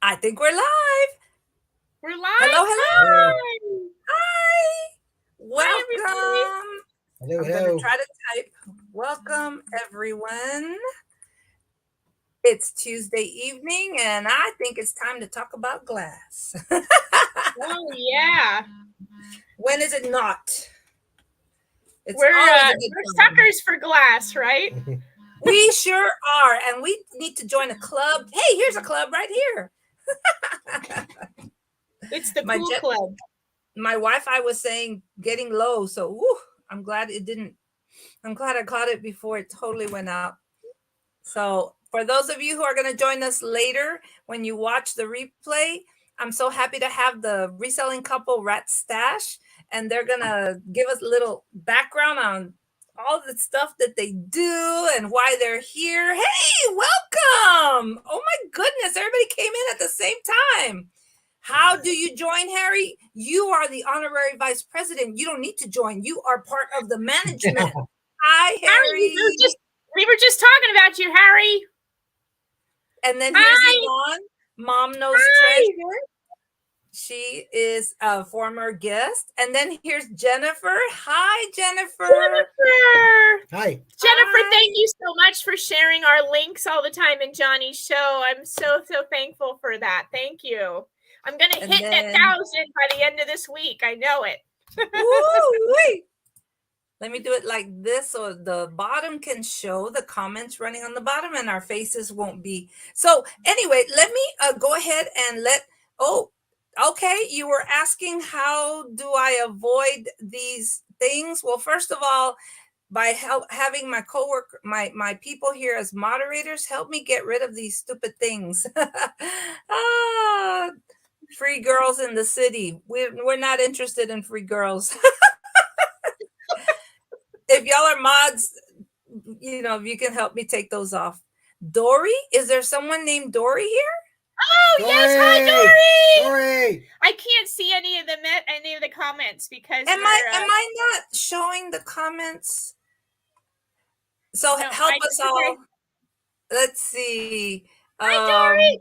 I think we're live. We're live. Hello. Hi. Hi. Welcome. Hi, Hello, I'm going to try to type. Welcome, everyone. It's Tuesday evening, and I think it's time to talk about glass. Oh, yeah. When is it not? It's We're always a good time. suckers for glass, right? We sure are, and we need to join a club. Hey, here's a club right here. It's the cool club. My Wi-Fi was saying getting low, so I'm glad it didn't. I'm glad I caught it before it totally went out. So for those of you who are going to join us later, when you watch the replay, I'm so happy to have the reselling couple Rat Stash, and they're going to give us a little background on all the stuff that they do and why they're here. Hey, welcome. Oh my goodness, everybody came in at the same time. How do you join, Harry? You are the honorary vice president. You don't need to join. You are part of the management. Hi, Harry. We were just talking about you, Harry. And then here's Yvonne, Mom Knows Treasure. She is a former guest. And then here's Jennifer. Hi, Jennifer. Hi. Jennifer, thank you so much for sharing our links all the time in Johnny's show. I'm so thankful for that. Thank you. I'm going to hit that 1,000 by the end of this week. I know it. Woo-wee. Let me do it like this so the bottom can show the comments running on the bottom and our faces won't be. So anyway, let me go ahead and okay. You were asking how do I avoid these things? Well, first of all, by having my coworker, my people here as moderators, help me get rid of these stupid things. Free girls in the city. We're not interested in free girls. If y'all are mods, if you can help me take those off. Dory, is there someone named Dory here? Oh, Dory! yes, hi, Dory. Dory! I can't see any of the comments because am I not showing the comments? So no, help us all. Let's see. Hi, Dory.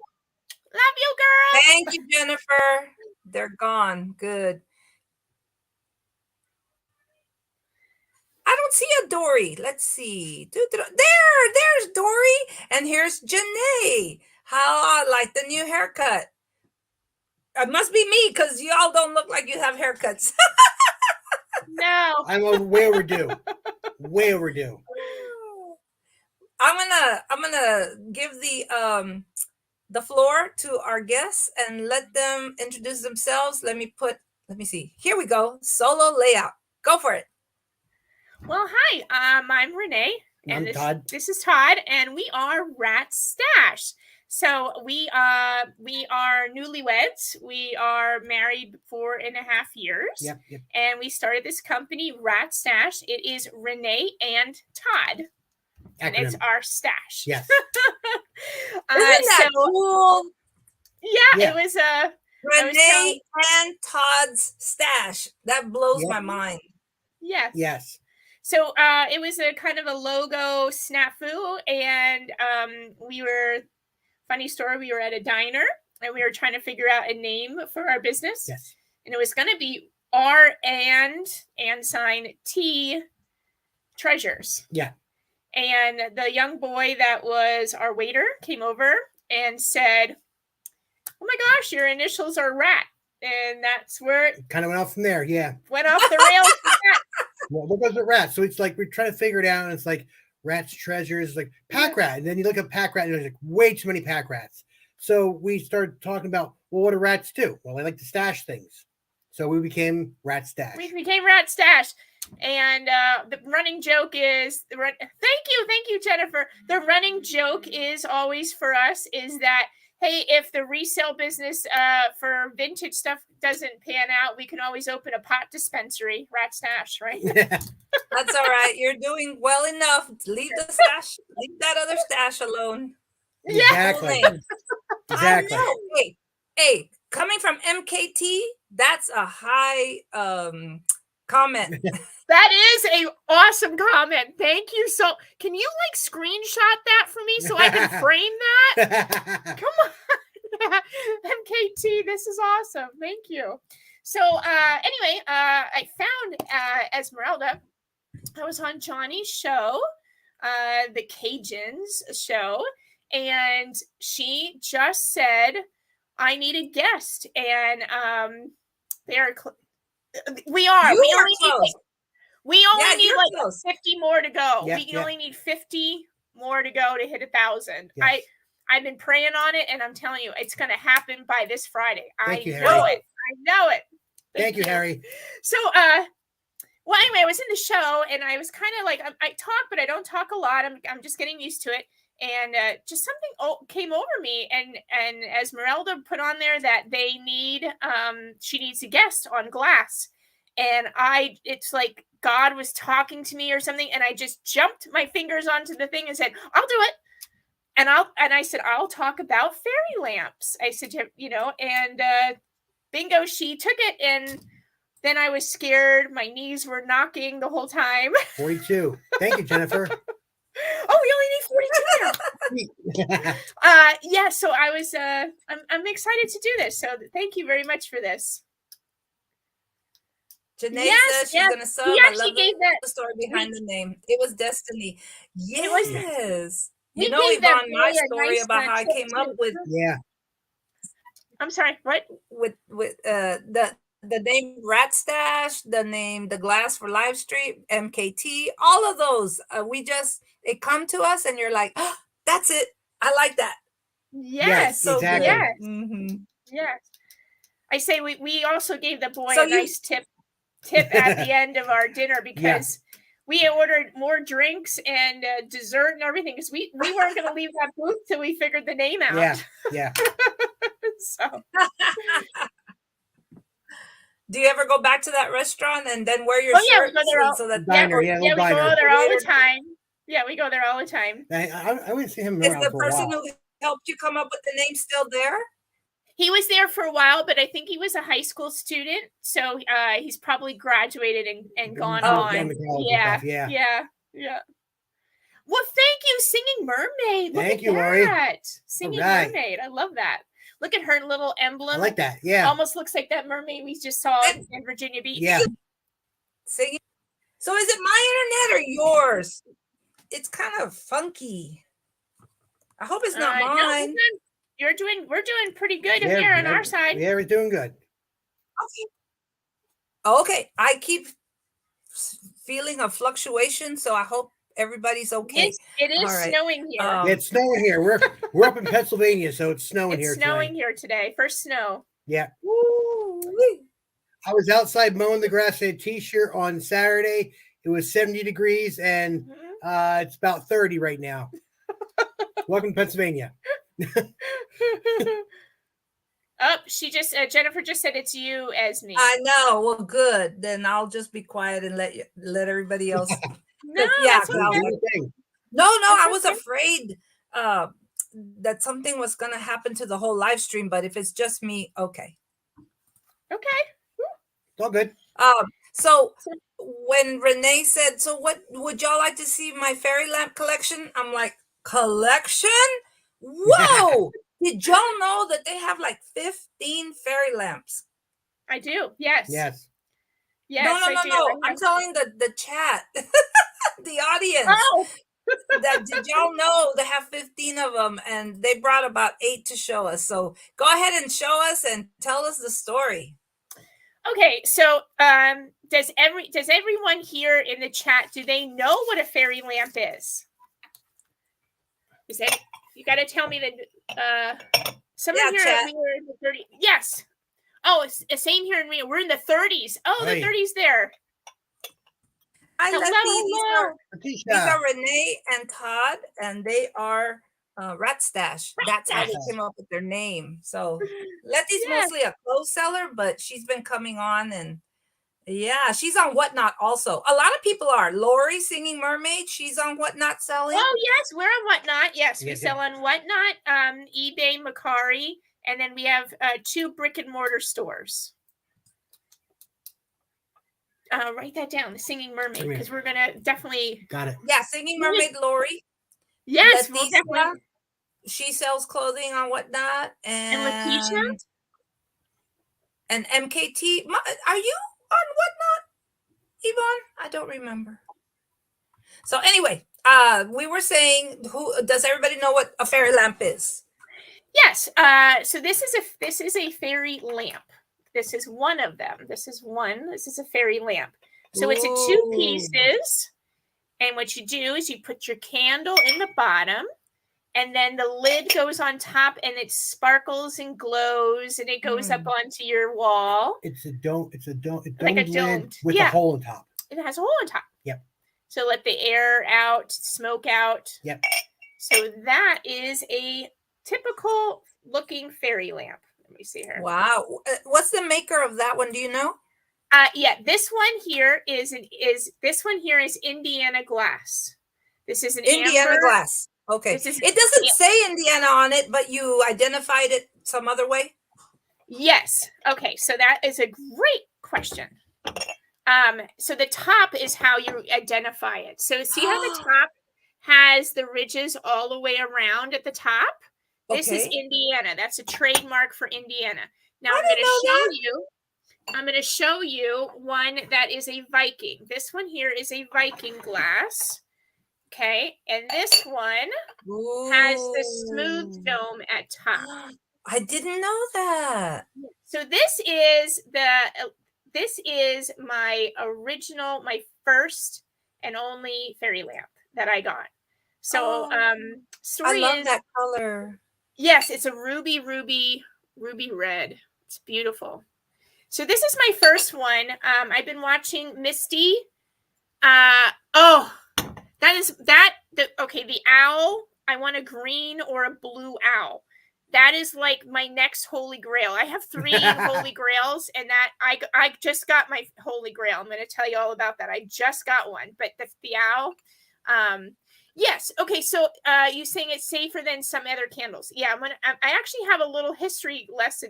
Love you, girl. Thank you, Jennifer. They're gone. Good. I don't see a Dory. Let's see. There's Dory. And here's Janae. How I like the new haircut. It must be me because y'all don't look like you have haircuts. No. I'm way overdue. Way overdue. I'm gonna give the floor to our guests and let them introduce themselves. Let me see. Here we go. Solo layout. Go for it. Well, hi. I'm Renee. And Todd. This is Todd, and we are Rat Stash. So we are newlyweds. We are married 4.5 years. Yep. And we started this company, Rat Stash. It is Renee and Todd. Acronym. And it's our stash. Yes. Isn't that cool? Yeah, it was Renee and Todd's stash. That blows my mind. Yes. So it was a kind of a logo snafu, and funny story, we were at a diner, and we were trying to figure out a name for our business. Yes. And it was going to be R and sign T Treasures. Yeah. And the young boy that was our waiter came over and said, "Oh my gosh, your initials are Rat." And that's where it kind of went off from there. Yeah. Went off the rails. Well, what goes with Rat? So it's like we're trying to figure it out. And it's like Rat's Treasures, like Pack Rat. And then you look at Pack Rat and there's like way too many Pack Rats. So we started talking about, well, what do rats do? Well, they like to stash things. So we became Rat Stash. And the running joke is, thank you, Jennifer. The running joke is always for us is that, hey, if the resale business for vintage stuff doesn't pan out, we can always open a pot dispensary, Rat Stash, right? That's all right. You're doing well enough. Leave the stash. Leave that other stash alone. Exactly. Exactly. Hey, coming from MKT, that's a high comment. That is a awesome comment. Thank you. So can you screenshot that for me so I can frame that? Come on. MKT, this is awesome. Thank you. So anyway, I found Esmeralda. I was on Johnny's show, the Cajuns show, and she just said, I need a guest. And they are, we are. You we are only close. need, we only need you're like close. 50 more to go. Yeah, We only need 50 more to go to hit 1,000. Yes. I've been praying on it, and I'm telling you, it's going to happen by this Friday. Thank you, know Harry. it. I know it. Thank you, Harry. So, well, anyway, I was in the show, and I was kind of like, I talk, but I don't talk a lot. I'm just getting used to it. And just something came over me, and Esmeralda put on there that they need, she needs a guest on Glass. And it's like God was talking to me or something, and I just jumped my fingers onto the thing and said, I'll do it. And I said, I'll talk about fairy lamps. I said, and bingo, she took it, and then I was scared. My knees were knocking the whole time. 42. Thank you, Jennifer. Oh, we only need 42 now. Yeah, so I was I'm excited to do this. So thank you very much for this. Janae says she's gonna sub. He I actually love gave that. the story behind the name. It was destiny. Yes. was- You we know, gave that Yvonne, my boy a story nice, about how I tip came up too. with Yeah. I'm sorry, what? The name Rat Stash, the name The Glass for Livestream, MKT, all of those. It come to us, and you're like, oh, that's it. I like that. Yes, So exactly. good. Yes. Mm-hmm. Yes. I say we also gave the boy So a nice tip at the end of our dinner because we ordered more drinks and dessert and everything because we weren't going to leave that booth till we figured the name out. Yeah. Yeah. So Do you ever go back to that restaurant and then wear your we shirt go there so that Diner, we little go diner. there all the time. Yeah, we go there all the time. I wouldn't see him is around the for a person while. who helped you come up with the name still there? He was there for a while, but I think he was a high school student, so he's probably graduated and gone on. Yeah. Well, thank you, Singing Mermaid. Thank you, Look at Lori. that. Singing Mermaid. I love that. Look at her little emblem. I like that. Yeah. Almost looks like that mermaid we just saw in Virginia Beach. Yeah. Singing. So is it my internet or yours? It's kind of funky. I hope it's not mine. No, we're doing pretty good here on our side. Yeah, we're doing good. Okay. I keep feeling a fluctuation, so I hope everybody's okay. It is snowing here. It's snowing here. We're up in Pennsylvania, so it's snowing here. It's snowing here today. First snow. Yeah. Woo-wee. I was outside mowing the grass in a t-shirt on Saturday. It was 70 degrees, and it's about 30 right now. Welcome to Pennsylvania. She just Jennifer just said it's you, Esme. I know. Well, good. Then I'll just be quiet and let everybody else. No, I was afraid that something was gonna happen to the whole live stream, but if it's just me, okay. It's all good. So when Renee said, so what would y'all like to see my fairy lamp collection? I'm like, collection? Whoa! Did y'all know that they have like 15 fairy lamps? I do. Yes. No. I'm telling the chat, the audience. Oh. Did y'all know they have 15 of them, and they brought about 8 to show us. So go ahead and show us and tell us the story. Okay, so does everyone here in the chat, do they know what a fairy lamp is? You got to tell me that someone here chat. We were in the 30s. Yes. Oh, it's the same here in Rio. We're in the 30s. Oh, the 30s there. Hi, these are Renee and Todd, and they are Rat Stash. That's how they came up with their name. So Letty's mostly a clothes seller, but she's been coming on, and she's on Whatnot also. A lot of people are. Lori, Singing Mermaid, she's on Whatnot selling. Oh, yes, we're on Whatnot. Yes, we sell on Whatnot, eBay, Macari, and then we have 2 brick and mortar stores. Write that down, the Singing Mermaid, because we're gonna definitely got it. Yeah, Singing Mermaid, Lori. Yes, we'll definitely. she sells clothing on Whatnot, And Letitia? and MKT. Are you on Whatnot, Yvonne? I don't remember. So anyway, we were saying, who does everybody know what a fairy lamp is? Yes. So this is a fairy lamp. This is one of them. This is one. This is a fairy lamp. So it's a 2 pieces. And what you do is you put your candle in the bottom, and then the lid goes on top, and it sparkles and glows, and it goes up onto your wall. It's a dome. It's a dome. Like a lid domed, with a hole on top. It has a hole on top. Yep. So let the air out, smoke out. Yep. So that is a typical looking fairy lamp. Let me see here. Wow. What's the maker of that one? Do you know? Yeah, this one here is Indiana glass. This is an Indiana amber glass. Okay. It doesn't say Indiana on it, but you identified it some other way? Yes. Okay, so that is a great question. So the top is how you identify it. So see how the top has the ridges all the way around at the top? This is Indiana. That's a trademark for Indiana. Now I'm going to show you one that is a Viking. This one here is a Viking glass. Okay. And this one has the smooth dome at top. I didn't know that. So this is my original, my first and only fairy lamp that I got. So I love that color. Yes, it's a ruby red. It's beautiful. So this is my first one. I've been watching Misty. The owl. I want a green or a blue owl. That is like my next holy grail. I have 3 holy grails, and that I just got my holy grail. I'm going to tell you all about that. I just got one, but the owl. Yes. Okay. So you saying it's safer than some other candles? Yeah. I actually have a little history lesson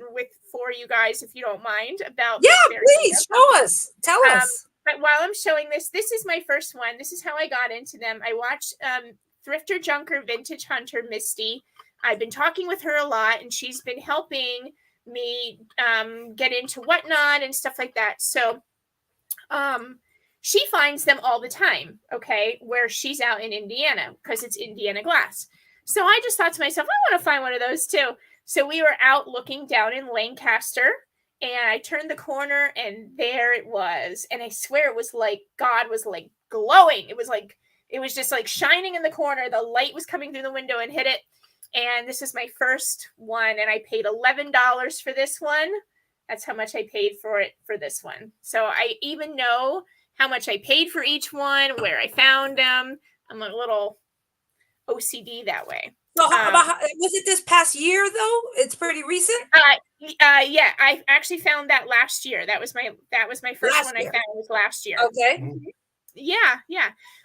for you guys, if you don't mind, about. Yeah, please show us. Tell us. But while I'm showing this is my first one. This is how I got into them. I watched Thrifter Junker Vintage Hunter Misty. I've been talking with her a lot, and she's been helping me get into Whatnot and stuff like that. So she finds them all the time, okay, where she's out in Indiana, because it's Indiana glass. So I just thought to myself, I want to find one of those too. So we were out looking down in Lancaster, and I turned the corner, and there it was. And I swear it was like God was like glowing. It was just like shining in the corner. The light was coming through the window and hit it. And this is my first one, and I paid $11 for this one. That's how much I paid for it for this one. So I even know how much I paid for each one, where I found them. I'm a little OCD that way. So was it this past year though? It's pretty recent. Yeah, I actually found that last year. That was my first one I found was last year. Okay. Yeah.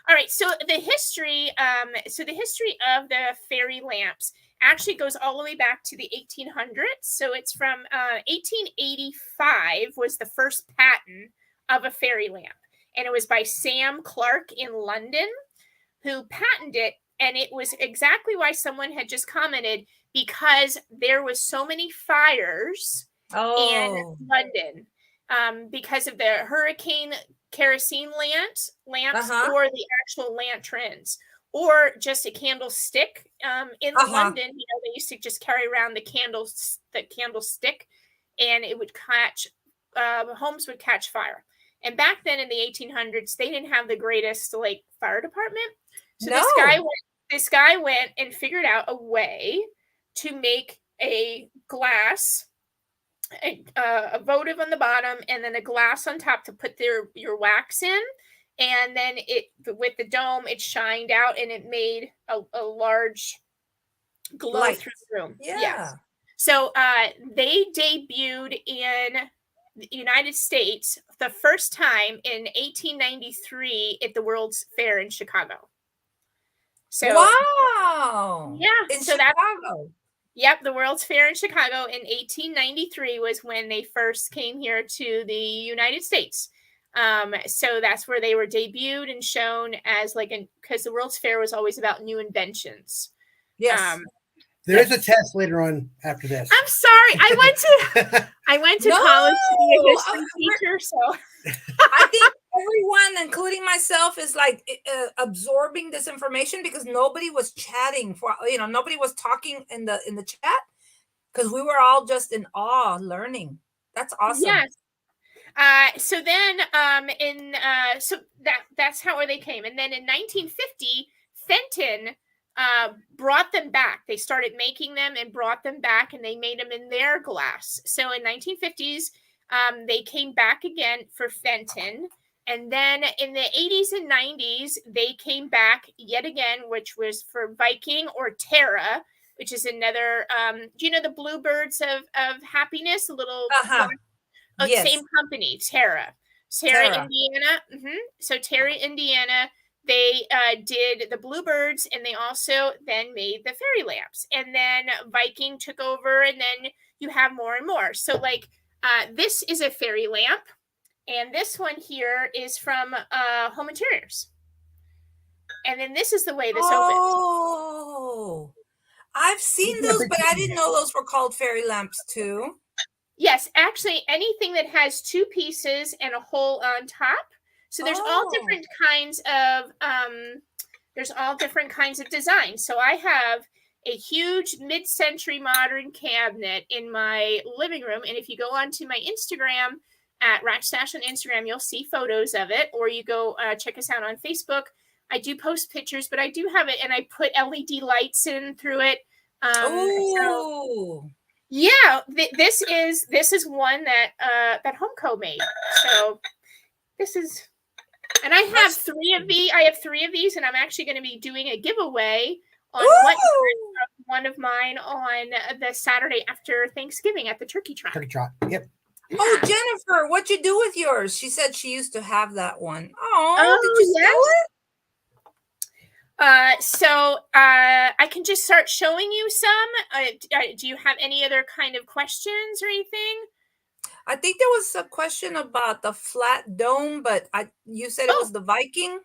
All right. So the history of the fairy lamps actually goes all the way back to the 1800s. So it's from 1885 was the first patent of a fairy lamp, and it was by Sam Clark in London, who patented it. And it was exactly why someone had just commented, because there was so many fires in London because of the hurricane kerosene lamps or the actual lanterns, or just a candlestick. In London, they used to just carry around the candlestick, and it would catch, homes would catch fire. And back then in the 1800s, they didn't have the greatest fire department. So this guy went and figured out a way to make a glass, a votive on the bottom, and then a glass on top to put your wax in. And then with the dome, it shined out, and it made a large glow through the room. Yeah. Yes. So they debuted in the United States the first time in 1893 at the World's Fair in Chicago. So wow. Yeah. In Chicago. Yep, the World's Fair in Chicago in 1893 was when they first came here to the United States. So that's where they were debuted and shown as because the World's Fair was always about new inventions. Yes. There is a test later on after this. I'm sorry. I went to No, college to be a history teacher, so I think everyone, including myself, is like absorbing this information because nobody was chatting nobody was talking in the chat because we were all just in awe learning. That's awesome. yes. So then, so that's how they came, and then in 1950, Fenton brought them back. They started making them and brought them back, and they made them in their glass. So in 1950s, they came back again for Fenton, and then in the 80s and 90s, they came back yet again, which was for Viking or Terra, which is another. Do you know the bluebirds of happiness? A little. Yes. Same company, Terra, Indiana. So Terra, Indiana, they did the bluebirds, and they also then made the fairy lamps, and then Viking took over, and then you have more and more. So like this is a fairy lamp, and this one here is from Home Interiors, and then this is the way this opens. Oh, I've seen those, but I didn't know those were called fairy lamps too. Yes, actually, anything that has two pieces and a hole on top. So there's all different kinds of designs. So I have a huge mid-century modern cabinet in my living room, and if you go onto my Instagram at Ratstash on Instagram, you'll see photos of it, or you go check us out on Facebook. I do post pictures, but I do have it, and I put LED lights in through it. Yeah, this is one that Homeco made. So this is, and I have three of these, and I'm actually going to be doing a giveaway on one of mine on the Saturday after Thanksgiving at the Turkey Trot. Yep. Oh, Jennifer, what'd you do with yours? She said she used to have that one. Oh, did you sell it? So I can just start showing you some. Do you have any other kind of questions or anything? I think there was a question about the flat dome, but you said it was the Viking?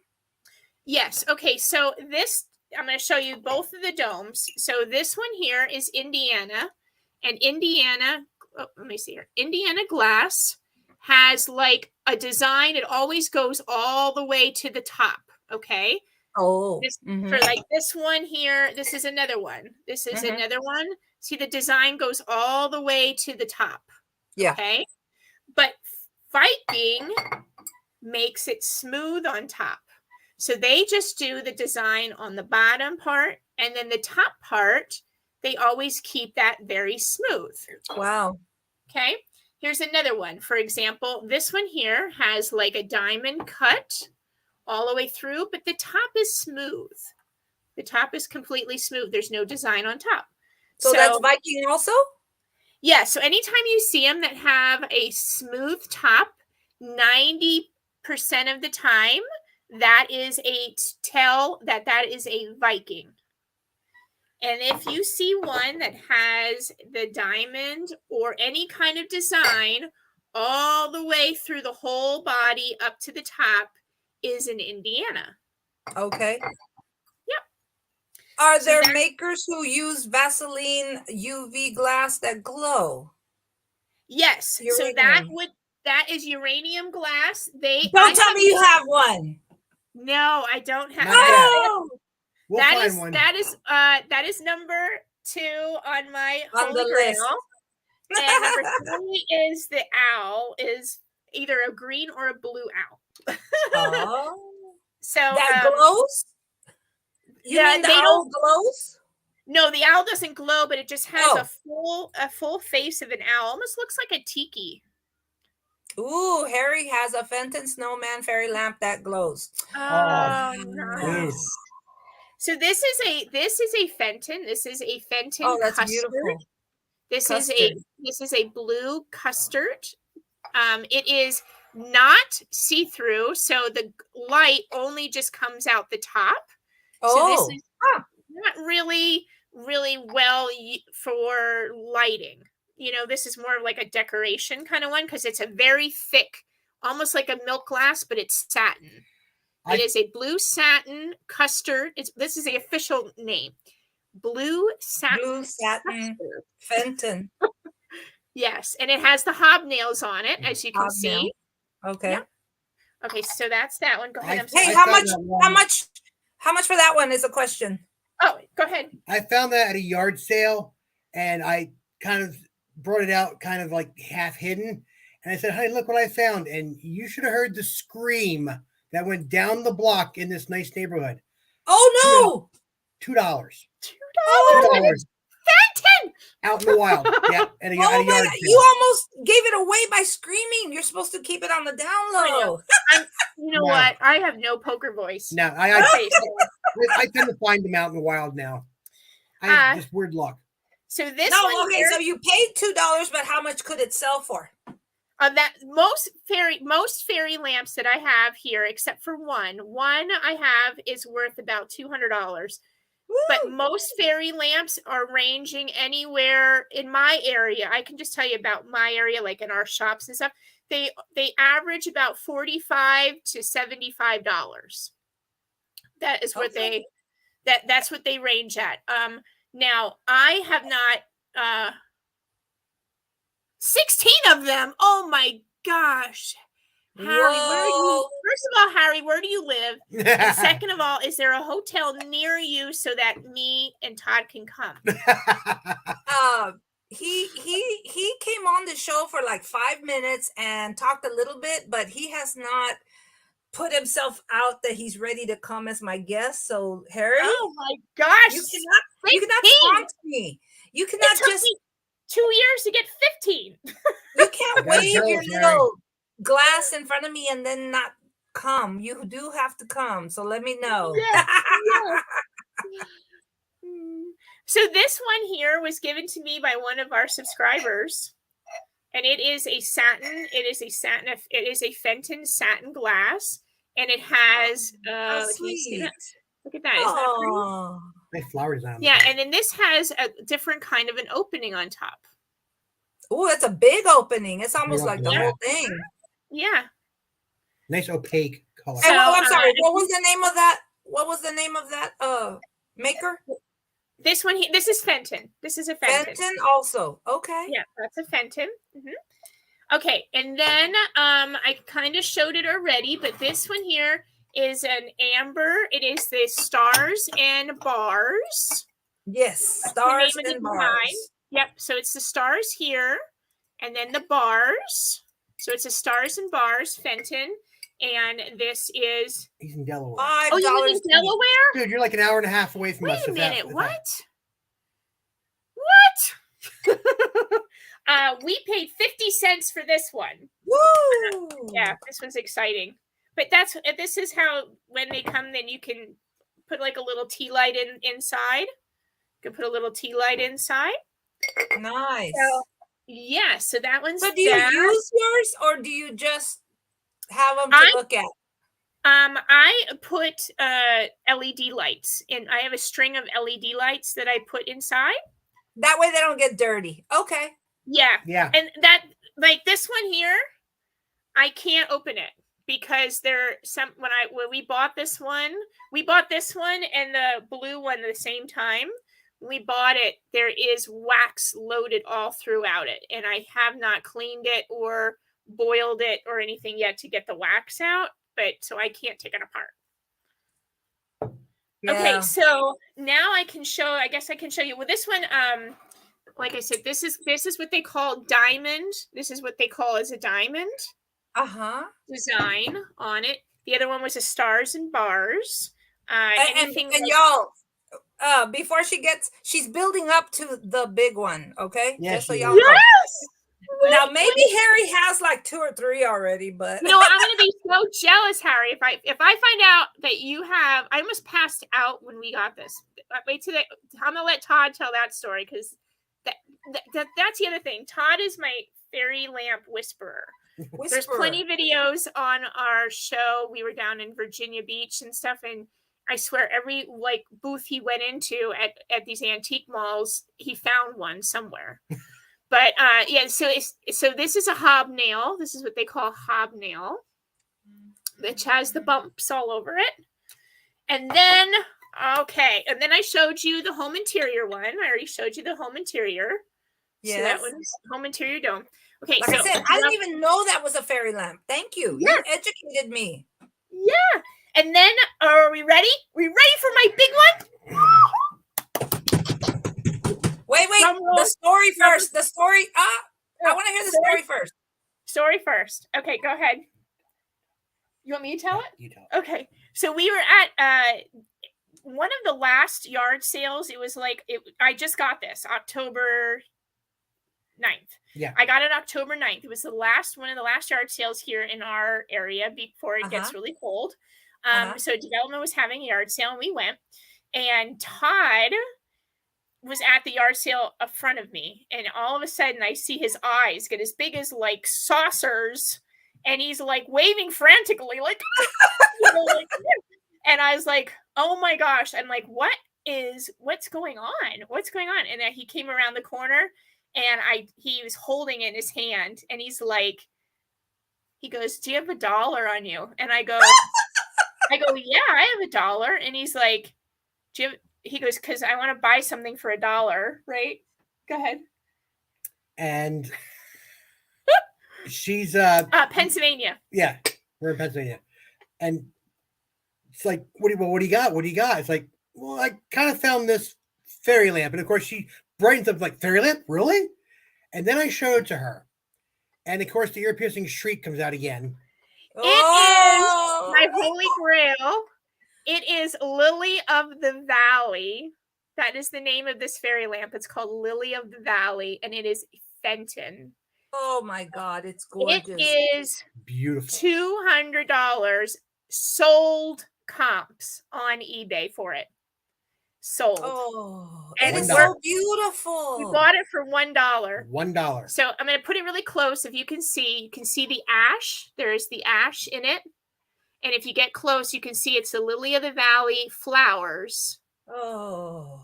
Yes. Okay, so this, I'm going to show you both of the domes. So this one here is Indiana, and Indiana, let me see here. Indiana glass has like a design. It always goes all the way to the top, okay? Oh, for like this one here, this is another one. This is another one. See, the design goes all the way to the top. Yeah. Okay. But Viking makes it smooth on top. So they just do the design on the bottom part, and then the top part, they always keep that very smooth. Wow. Okay. Here's another one. For example, this one here has like a diamond cut all the way through, but the top is smooth. The top is completely smooth. There's no design on top. So that's Viking also? Yeah. So anytime you see them that have a smooth top, 90% of the time, that is a tell that is a Viking. And if you see one that has the diamond or any kind of design all the way through the whole body up to the top, is in Indiana. Okay. Yep. Are there makers who use Vaseline UV glass that glow? Yes. Uranium. So that is uranium glass. Don't tell me you have one. No, I don't have. Oh, we'll find one. That is number 2 on my holy the grail. list. And number 3 is the owl, is either a green or a blue owl. So that glows? You mean the owl glows? No, the owl doesn't glow, but it just has a full face of an owl. Almost looks like a tiki. Ooh, Harry has a Fenton Snowman fairy lamp that glows. Oh, nice. So this is a Fenton. This is a Fenton. Oh, that's custard. Beautiful. This is a blue custard. It is not see-through, so the light only just comes out the top. So this is not really well for lighting. You know, this is more of like a decoration kind of one because it's a very thick, almost like a milk glass, but it's satin. It is a blue satin custard. This is the official name. blue satin. Blue satin texture. Fenton. Yes, and it has the hobnails on it, as you can Hobnail. see. Okay. Yep. Okay, so that's that one. Go ahead. I'm sorry. Hey, I how found much? that one. How much for that one is a question. Oh, go ahead. I found that at a yard sale, and I kind of brought it out, kind of like half hidden. And I said, "Honey, look what I found!" And you should have heard the scream that went down the block in this nice neighborhood. Oh no! $2. Oh, $2 Fenton! out in the wild. Yeah, at a oh yard my sale. God! You almost gave it away by screaming. You're supposed to keep it on the down I know. low. You know No. what? I have no poker voice. No, Okay, I tend to find them out in the wild now. I have just weird luck. so this No, one okay. here, So you paid $2, but how much could it sell for? that most fairy lamps that I have here, except for one I have is worth about $200. But most fairy lamps are ranging anywhere in my area. I can just tell you about my area, like in our shops and stuff. They average about $45 to $75. That is what that's what they range at. Now I have not 16 of them. Oh my gosh. Harry, where are you? Whoa. First of all, Harry, where do you live? And second of all, is there a hotel near you so that me and Todd can come? He came on the show for like 5 minutes and talked a little bit, but he has not put himself out that he's ready to come as my guest. So Harry, Oh my gosh. you cannot 15. taunt me. You cannot It took just me 2 years to get 15. you can't Gotta wave tell your us, little glass in front of me and then not come. You do have to come. So let me know. Yes, So this one here was given to me by one of our subscribers, and it is a satin. It is a Fenton satin glass, and it has. How Can you see sweet. that? Look at that! Isn't that pretty? Oh. My flowers on. Yeah, and then this has a different kind of an opening on top. Oh, it's a big opening. It's almost Big like the opening. whole thing. Yeah. Nice opaque color. So, I'm sorry. What was the name of that? What was the name of that maker? This one here. This is Fenton. This is a Fenton. Fenton also. Okay. Yeah, that's a Fenton. Okay, and then I kind of showed it already, but this one here is an amber. It is the Stars and Bars. Yes. That's the Stars name of the and design. bars. Yep, so it's the stars here, and then the bars. So it's a Stars and Bars Fenton, and this is. He's in Delaware. $5. Oh, you live in Delaware? Dude, you're like an hour and a half away from us. Wait a if that- minute. if What? that- What? We paid 50 cents for this one. Woo! Yeah, this was exciting. But this is how when they come, then you can put like a little tea light inside. You can put a little tea light inside. Nice. So, yeah, so that one's. So do you use yours or do you just have them to look at? I put LED lights in. I have a string of LED lights that I put inside. That way they don't get dirty. Okay. Yeah. Yeah. And that, like this one here, I can't open it because when we bought this one and the blue one at the same time. When we bought it, there is wax loaded all throughout it, and I have not cleaned it or boiled it or anything yet to get the wax out. But so I can't take it apart. Yeah. Okay, so now I guess I can show you. Well, this one, like I said, this is what they call diamond. This is what they call as a diamond design on it. The other one was a Stars and Bars. And y'all, before she's building up to the big one. Okay. Yes, Just so she y'all is. know. Yes. Now maybe Harry has like 2 or 3 already, but I'm gonna be so jealous, Harry. If I find out that you have, I almost passed out when we got this. Wait till I'm gonna let Todd tell that story because that's the other thing. Todd is my fairy lamp whisperer. There's plenty of videos on our show. We were down in Virginia Beach and stuff, and I swear every booth he went into at these antique malls, he found one somewhere. But yeah, so this is a hobnail. This is what they call hobnail, which has the bumps all over it. And then Okay, and then I showed you the home interior one. I already showed you the home interior. So that Yes. one's home interior dome. Okay, Like so I said, I didn't even know that was a fairy lamp. Thank you. Yeah. You educated me. yeah, and then are we ready? We ready for my big one? Wait. Drum roll. The story Drum- first. The story. I want to hear the story first. Story first. Okay, go ahead. You want me to tell it? You tell it. Okay, so we were at one of the last yard sales. It was like I just got this October 9th. Yeah. I got it October 9th. It was one of the last yard sales here in our area before it gets really cold. So development was having a yard sale and we went, and Todd was at the yard sale up front of me, and all of a sudden I see his eyes get as big as like saucers, and he's like waving frantically like, and I was like, oh my gosh. I'm like, what's going on? What's going on? And then he came around the corner, and he was holding it in his hand, and he goes, do you have $1 on you? And I go, yeah, I have $1. And he's like, he goes, because I want to buy something for $1, right? Go ahead. And she's Pennsylvania. Yeah, we're in Pennsylvania. And it's like, what do you got? What do you got? It's like, well, I kind of found this fairy lamp. And of course she brightens up like, fairy lamp? Really? And then I showed it to her. And of course the ear-piercing shriek comes out again. It is my holy grail. It is Lily of the Valley. That is the name of this fairy lamp. It's called Lily of the Valley, and it is Fenton. Oh my God, it's gorgeous. It is beautiful. $200 sold comps on eBay for it. Sold. Oh, and it is $1. so beautiful. We bought it for $1. $1. So I'm going to put it really close. If you can see the ash. There is the ash in it. And if you get close, you can see it's the Lily of the Valley flowers. Oh,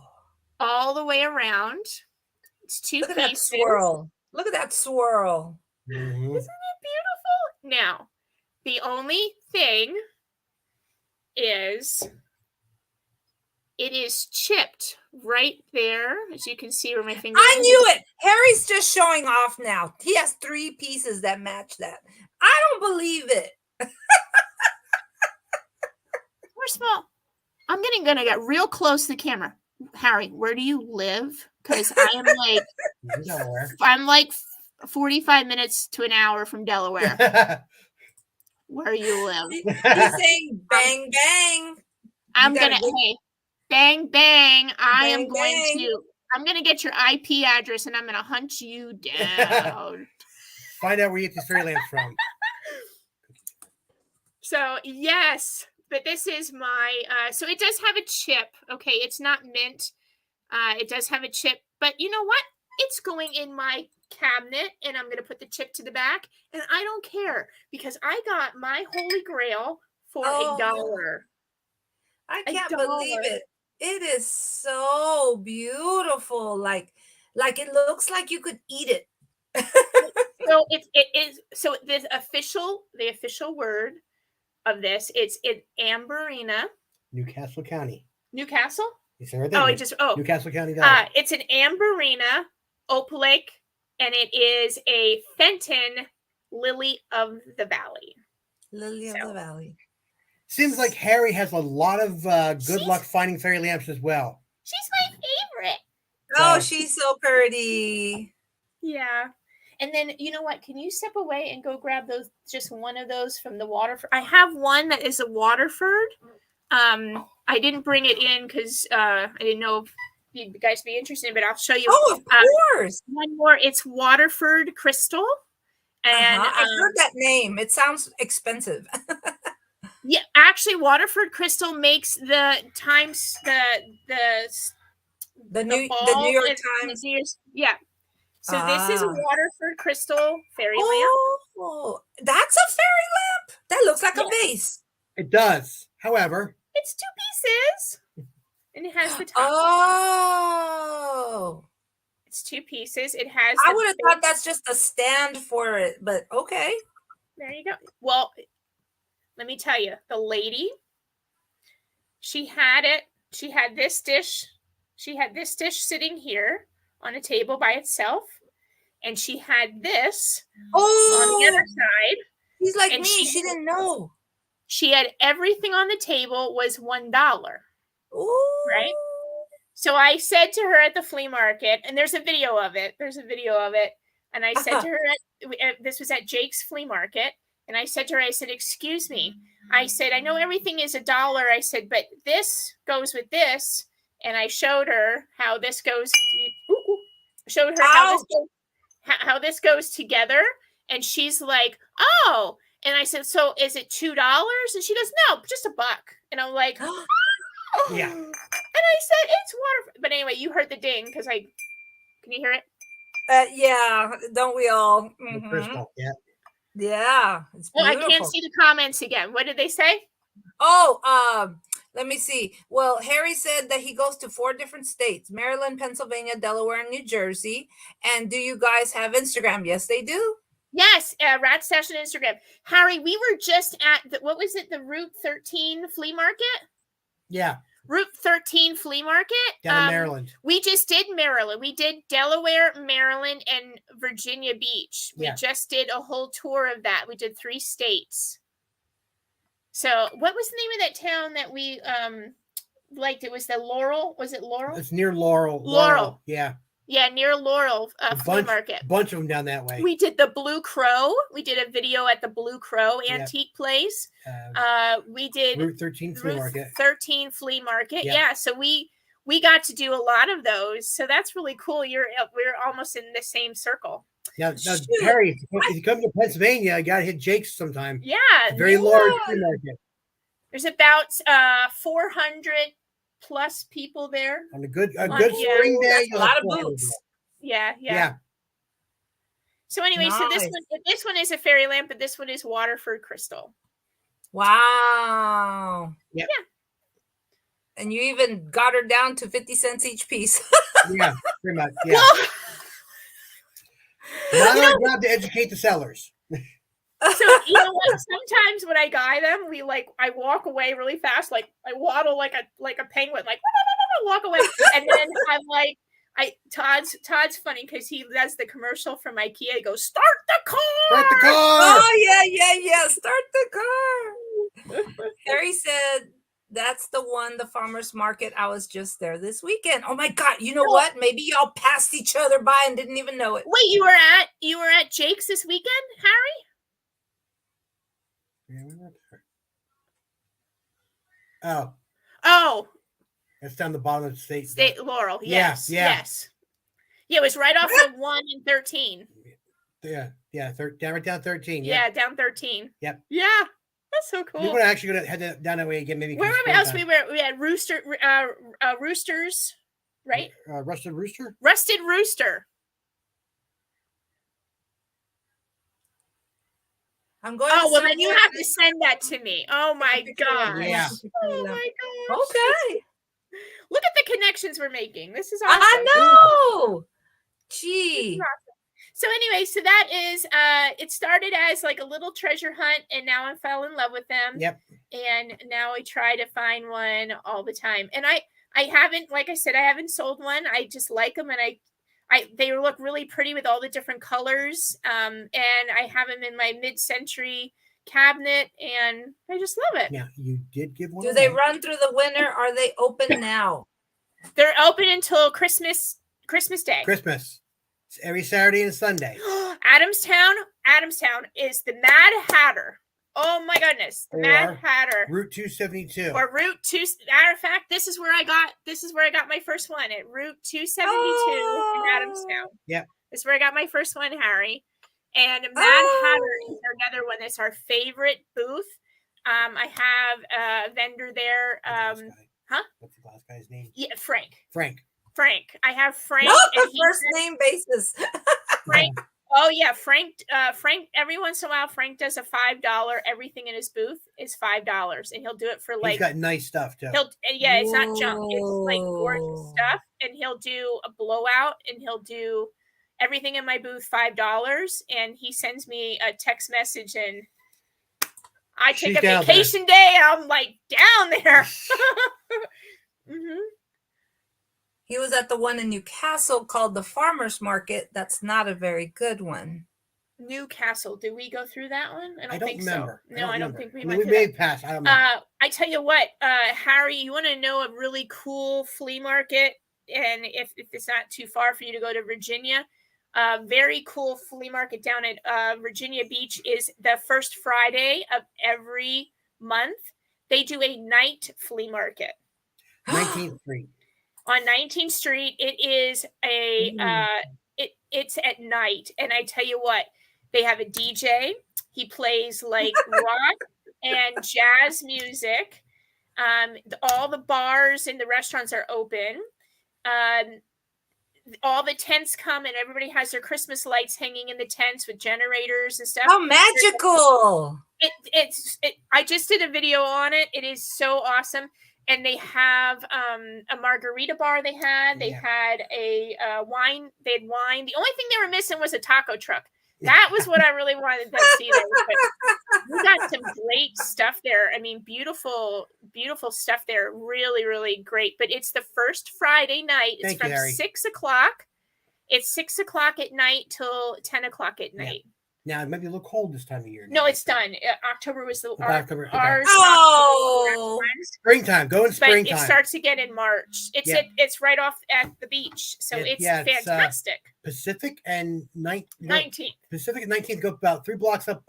all the way around. It's two look at pieces. that swirl. Look at that swirl. Mm-hmm. Isn't it beautiful? Now, the only thing is it is chipped right there, as you can see where my finger I is. knew it. Harry's just showing off now. He has 3 pieces that match that. I don't believe it. First of all, I'm gonna get real close to the camera. Harry, where do you live? Because I am like, I'm like 45 minutes to an hour from Delaware. Where you live? He's saying bang bang. I'm gonna bang bang. I'm gonna get your IP address and I'm gonna hunt you down. Find out where you get these fairy lamps from. So yes. But this is my, so it does have a chip. Okay, it's not mint. It does have a chip. But you know what? It's going in my cabinet, and I'm going to put the chip to the back. And I don't care, because I got my holy grail for $1. I can't believe it. It is so beautiful. Like it looks like you could eat it. So it is. So the official word of this, it's in Amberina, Newcastle County. Newcastle? You said right there. Newcastle County. It's an Amberina opalake, and it is a Fenton Lily of the Valley. Lily of the Valley. Seems like Harry has a lot of good luck finding fairy lamps as well. She's my favorite. Oh, she's so pretty. Yeah. And then, you know what? Can you step away and go grab just one of those from the Waterford? I have one that is a Waterford. I didn't bring it in because I didn't know if you guys be interested, but I'll show you. Oh, of course. One more. It's Waterford Crystal. And I've heard that name. It sounds expensive. Yeah, actually, Waterford Crystal makes the Times the New York Times. Yeah. So this is a Waterford Crystal fairy lamp. Oh, that's a fairy lamp. That looks like a vase. It does. However, it's 2 pieces, and it has the top. Oh, it's 2 pieces. It has. I would have thought that's just a stand for it, but okay. There you go. Well, let me tell you, the lady, she had it She had this dish. She had this dish sitting here on a table by itself. And she had this on the other side. She's like and me. She didn't know. She had everything on the table was $1. Ooh. Right? So I said to her at the flea market, and there's a video of it. And I said to her, this was at Jake's flea market. And I said to her, I said, excuse me. I said, I know everything is $1. I said, but this goes with this. And I showed her how this goes. Showed her how this goes together. And she's like, oh. And I said, so is it $2? And she goes, no, just $1. And I'm like, Yeah. And I said, it's water. But anyway, you heard the ding because can you hear it? Yeah, don't we all? The crystal. Yeah. Yeah, it's Well, beautiful. I can't see the comments again. What did they say? Oh, let me see. Well, Harry said that he goes to 4 different states: Maryland, Pennsylvania, Delaware, and New Jersey. And do you guys have Instagram? Yes, they do. Yes, Rat Stash on Instagram. Harry, we were just at what was it? The Route 13 flea market? Yeah. Route 13 flea market. Down in Maryland. We just did Maryland. We did Delaware, Maryland, and Virginia Beach. We just did a whole tour of that. We did 3 states. So what was the name of that town that we liked? It was the Laurel. Was it Laurel? It's near Laurel. Laurel. Yeah. Yeah, near Laurel flea market. Bunch of them down that way. We did the Blue Crow. We did a video at the Blue Crow antique place. We did Route 13 flea market. 13 flea market. Yeah. So we got to do a lot of those. So that's really cool. We're almost in the same circle. Now Harry, if you come to Pennsylvania, you gotta hit Jake's sometime. Yeah. It's a very large flea market. There's about 400 plus people there. On a good spring day, a lot of boots. Yeah. So anyway, so this one is a fairy lamp, but this one is Waterford crystal. Wow. Yep. Yeah. And you even got her down to 50 cents each piece. Yeah, pretty much. Yeah. Not our job to educate the sellers. So you know what? Sometimes when I guy them, I walk away really fast, like I waddle like a penguin, like walk away, and then I'm like, Todd's funny because he does the commercial from IKEA. He goes, "Start the car! Start the car!" Oh yeah. Start the car. Harry said that's the one, the farmer's market. I was just there this weekend. Oh my God! You know what? Maybe y'all passed each other by and didn't even know it. Wait, you were at Jake's this weekend, Harry? Oh. That's down the bottom of the state Laurel. Yes. Yeah, it was right off of 1 and 13. Yeah. Right down 13. Yeah, down 13. Yep. Yeah, that's so cool. We're actually gonna head down that way again. Maybe. Where else we had Roosters, right? Rusted Rooster. Rusted Rooster. I'm going. Oh, well, then you have to send that to me. Oh my God. Yeah. Oh my God. Okay. Look at the connections we're making. This is awesome. I know. Gee. Awesome. So anyway, so that is it started as like a little treasure hunt, and now I fell in love with them. Yep. And now I try to find one all the time. And I haven't, like I said, I haven't sold one. I just like them, and they look really pretty with all the different colors. And I have them in my mid-century cabinet, and I just love it. Yeah, you did give one. Do they run through the winter? Are they open now? They're open until Christmas Day. Christmas. It's every Saturday and Sunday. Adamstown is the Mad Hatter. Oh my goodness, the Mad Hatter. Route 272. Or Route 2. Matter of fact, this is where I got my first one at Route 272 in Adamstown. Yep. This is where I got my first one, Harry. And Mad Hatter is another one that's our favorite booth. I have a vendor there. What's the glass guy's name? Yeah, Frank. Frank. I have Frank. Not the first name basis. Frank. Oh yeah, Frank. Every once in a while, Frank does a $5. Everything in his booth is $5, and he'll do it for like. He's got nice stuff too. It's not junk. It's like gorgeous stuff, and he'll do a blowout, and he'll do everything in my booth $5, and he sends me a text message, and I take a vacation day, and I'm like down there. Mm-hmm. He was at the one in Newcastle called the Farmers Market. That's not a very good one. Newcastle. Did we go through that one? I don't think remember. so. No, I don't think we I mean, went we through may that. pass. I don't know. I tell you what, Harry, you want to know a really cool flea market? And if it's not too far for you to go to Virginia, very cool flea market down at Virginia Beach is the first Friday of every month. They do a night flea market. 19th Street. On 19th Street, it is it's at night, and I tell you what, they have a DJ. He plays like rock and jazz music. All the bars and the restaurants are open. All the tents come, and everybody has their Christmas lights hanging in the tents with generators and stuff. How magical! I just did a video on it. It is so awesome. And they have a margarita bar. They had a wine. They had wine. The only thing they were missing was a taco truck. That was what I really wanted to see there. But we got some great stuff there. I mean, beautiful, beautiful stuff there. Really, really great. But it's the first Friday night. It's from 6 o'clock. It's 6 o'clock at night till 10 o'clock at night. Yeah. Now it might be a little cold this time of year. No, it's done. October was the October. Ours. Oh, springtime. Go in springtime. But it starts again in March. It's right off at the beach, so it's fantastic. Pacific and 19th. Pacific and 19th. Go about 3 blocks up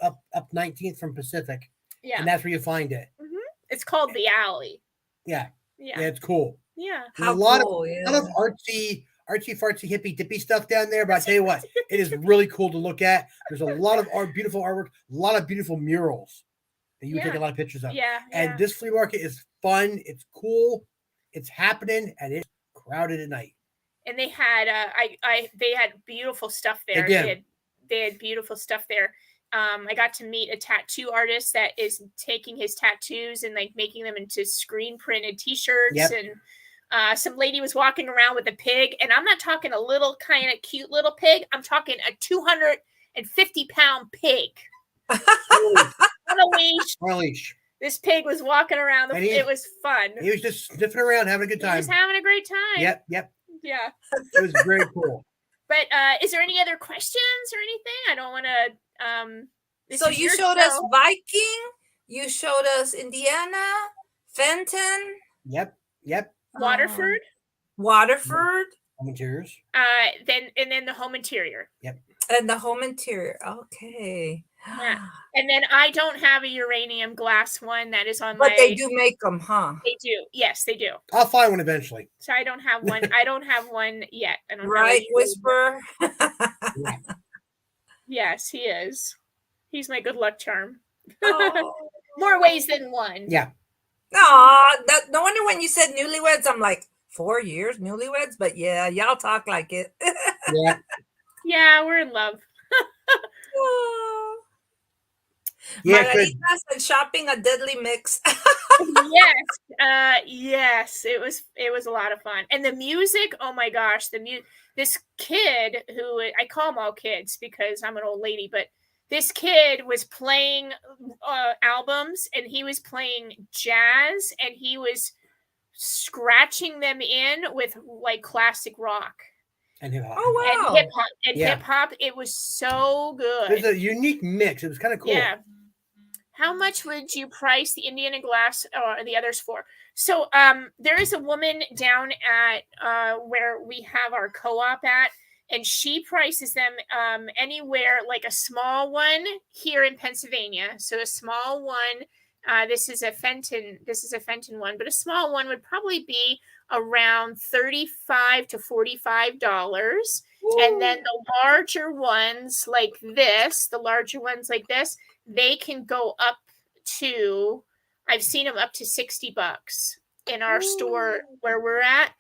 19th from Pacific. Yeah, and that's where you find it. Mm-hmm. It's called the Alley. Yeah, it's cool. Yeah, a lot of artsy fartsy hippie dippy stuff down there, but I tell you what, it is really cool to look at. There's a lot of beautiful artwork, a lot of beautiful murals that you take a lot of pictures of. And this flea market is fun, it's cool, it's happening, and it's crowded at night. And they had they had beautiful stuff there. They had beautiful stuff there. I got to meet a tattoo artist that is taking his tattoos and like making them into screen printed t-shirts. And some lady was walking around with a pig, and I'm not talking a little kind of cute little pig. I'm talking a 250-pound pig on a leash. On a leash. This pig was walking around. It was fun. He was just sniffing around, having a good time. He was having a great time. Yep. Yeah. It was very cool. But is there any other questions or anything? I don't want to. So you showed us Viking. You showed us Indiana, Fenton. Yep. Waterford. Home interiors. Then the home interior. Yep. And the home interior. Okay. Yeah. And then I don't have a uranium glass one that is on but they do make them, huh? They do. Yes, they do. I'll find one eventually. So I don't have one. I don't have one yet. I don't right, Whisper. Yes, he is. He's my good luck charm. Oh. More ways than one. Yeah. No wonder when you said newlyweds, I'm like, 4 years newlyweds, but yeah, y'all talk like it. Yeah, we're in love. Margaritas and shopping a deadly mix. Yes, it was a lot of fun, and the music. Oh my gosh, this kid who I call them all kids because I'm an old lady, but this kid was playing albums, and he was playing jazz, and he was scratching them in with like classic rock and hip hop. Oh wow! And hip hop. It was so good. It was a unique mix. It was kind of cool. Yeah. How much would you price the Indiana glass or the others for? So there is a woman down at where we have our co-op at, and she prices them anywhere, like a small one here in Pennsylvania. So a small one, this is a Fenton one, but a small one would probably be around $35 to $45. Ooh. And then the larger ones like this, they can go up to, I've seen them up to $60 in our store where we're at.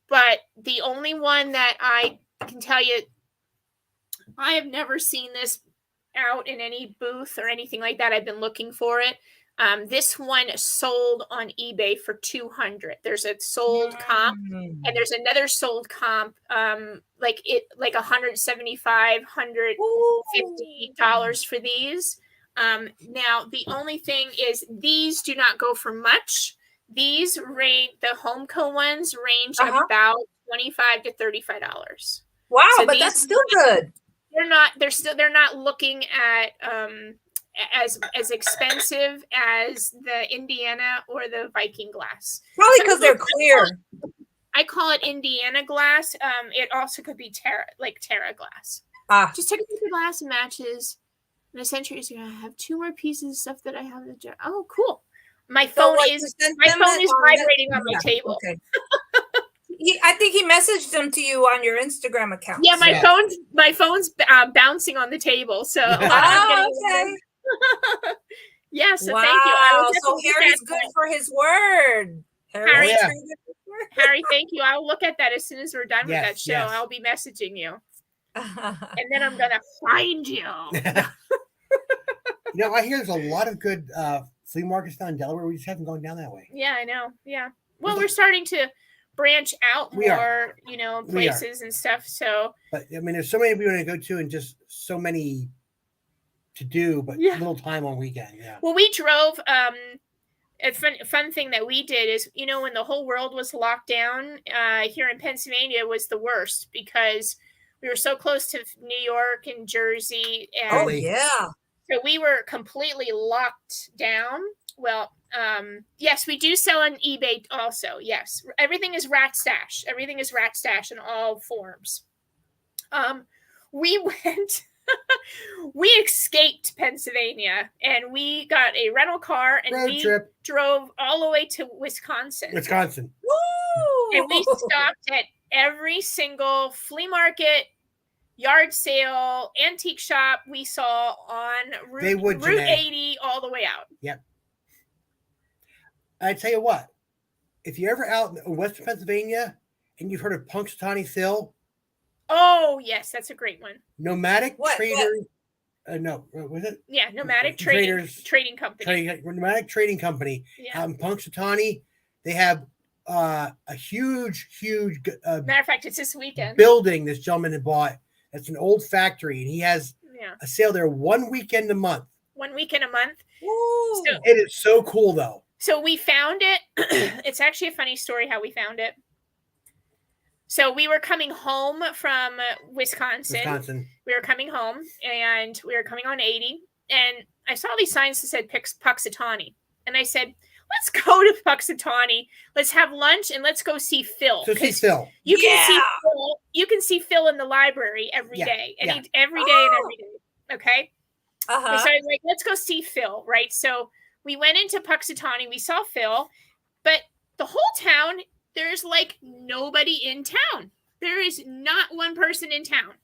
But the only one that I can tell you, I have never seen this out in any booth or anything like that. I've been looking for it. This one sold on eBay for $200. There's a sold comp, and there's another sold comp, like $175, $150 for these. Now the only thing is these do not go for much. These range, the Homeco ones range Uh-huh. about $25 to $35. Wow, So but these that's still good. they're not looking at as expensive as the Indiana or the Viking glass. Probably Some because they're people- clear. I call it Indiana glass. It also could be Terra glass. Ah, Just take a look at the glass and matches. And a century is going to have 2 more pieces of stuff that I have in the jar. Oh, cool. My phone what, is you sent my them phone it is on the- vibrating on my yeah, table. Okay. I think he messaged them to you on your Instagram account. Yeah, my Yeah. phone's bouncing on the table. So I'm Ah, getting okay. yeah, so Wow. thank you. I will So definitely look Harry's at good that. for his word. Harry, Oh, yeah. traded his word. Harry, thank you. I'll look at that as soon as we're done with Yes, that show. yes. I'll be messaging you. And then I'm gonna find you. You know, I hear there's a lot of good flea markets down in Delaware. We just haven't gone down that way. Yeah, I know. Yeah. Well, we're starting to branch out We more, are. places and stuff. So But I mean, there's so many we want to go to, and just so many to do, but Yeah. little time on weekend. Yeah. well, we drove. A fun thing that we did is, when the whole world was locked down, here in Pennsylvania was the worst because we were so close to New York and Jersey, and Oh, Really? yeah. so we were completely locked down. Well, yes, we do sell on eBay also. Yes, everything is Rat Stash. Everything is Rat Stash in all forms. We went. We escaped Pennsylvania and we got a rental car and Road we trip, drove all the way to Wisconsin. Wisconsin. Woo! And we stopped at every single flea market, yard sale, antique shop we saw on They would, Route Renee. 80 all the way out. I tell you what, if you're ever out in Western Pennsylvania and you've heard of Punxsutawney Phil, Oh, yes, that's a great one. Nomadic What? Traders. No, was it? Yeah, Nomadic Traders- Trading Company. Nomadic Trading Company Yeah. out in Punxsutawney. They have a huge Matter of fact, it's this weekend. building this gentleman had bought. It's an old factory, and he has Yeah. a sale there 1 weekend a month. 1 weekend a month. Woo! So- It is so cool, though. So we found it. It's actually a funny story how we found it. So we were coming home from Wisconsin. We were coming home and we were coming on 80. And I saw these signs that said Punxsutawney. And I said, let's go to Punxsutawney. Let's have lunch and let's go see Phil. So see 'Cause Phil. You can Yeah. see Phil. You can see Phil in the library every Yeah, day. yeah. Every day and every day. Okay. Uh-huh. So I was like, let's go see Phil, right? So we went into Punxsutawney, we saw Phil, but the whole town, there's like nobody in town. There is not one person in town.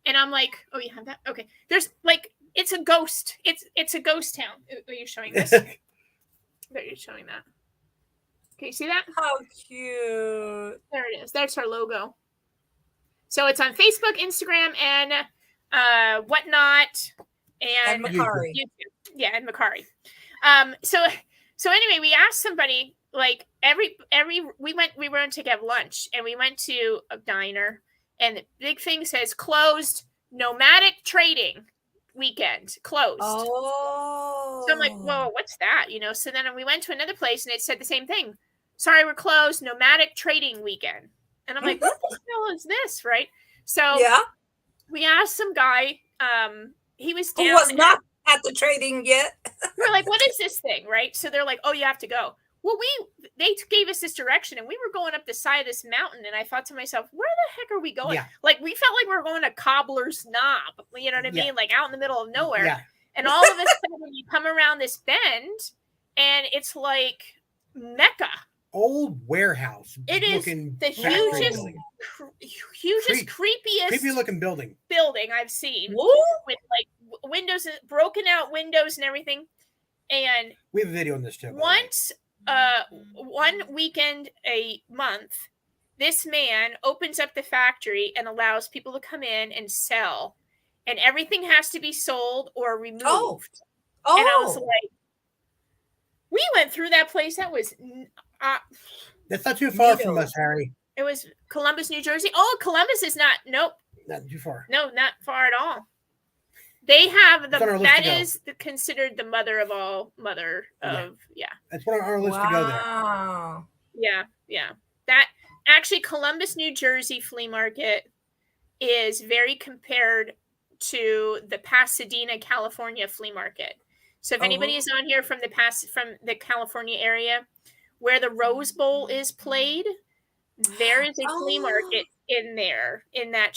And I'm like, oh, you have that? Okay. There's like, it's a ghost. It's a ghost town. Are you showing this? There, you're showing that. Can you see that? How cute. There it is. That's our logo. So it's on Facebook, Instagram, and whatnot. And And Macari. YouTube. Yeah, and Macari. So anyway, we asked somebody like we went to have lunch and we went to a diner and the big thing says closed nomadic trading weekend closed. Oh. So I'm like, whoa, what's that? So then we went to another place and it said the same thing. Sorry, we're closed. Nomadic trading weekend. And I'm like, what the hell is this? Right. So Yeah. we asked some guy, he was down Who was not at the trading yet? we're like, what is this thing? Right. So they're like, oh, you have to go. Well, they gave us this direction and we were going up the side of this mountain. And I thought to myself, where the heck are we going? Yeah. Like we felt like we were going to Cobbler's Knob, you know what I Yeah. mean? Like out in the middle of nowhere. Yeah. And all of a sudden you come around this bend and it's like Mecca. Old warehouse. It is looking the factory hugest, building. creepiest Creepy looking building. building I've seen Woo! with like windows, broken out windows and everything. And We have a video on this too. by the way. once, one weekend a month, this man opens up the factory and allows people to come in and sell, and everything has to be sold or removed. Oh. And I was like, we went through that place. That was, That's not too far Neato. from us, Harry. it was Columbus, New Jersey. Oh, Columbus is not, nope, Not too far. no, not far at all. They have It's on our list that to go. is considered the mother of all yeah. That's one on our list to go there. Wow. Yeah. That actually Columbus, New Jersey flea market is very compared to the Pasadena, California flea market. So if anybody is on here from the California area where the Rose Bowl is played, there is a flea market in there, in that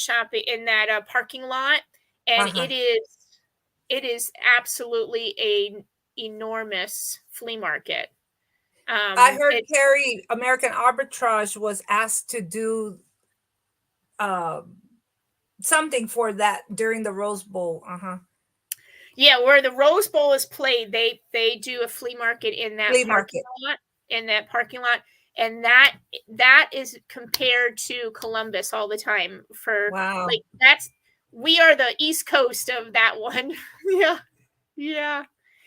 parking lot, and it is absolutely a enormous flea market. I heard Carrie, American Arbitrage, was asked to do something for that during the Rose Bowl. Yeah, where the Rose Bowl is played, they do a flea market in that parking lot, and that is compared to Columbus all the time for like we are the East Coast of that one. Yeah.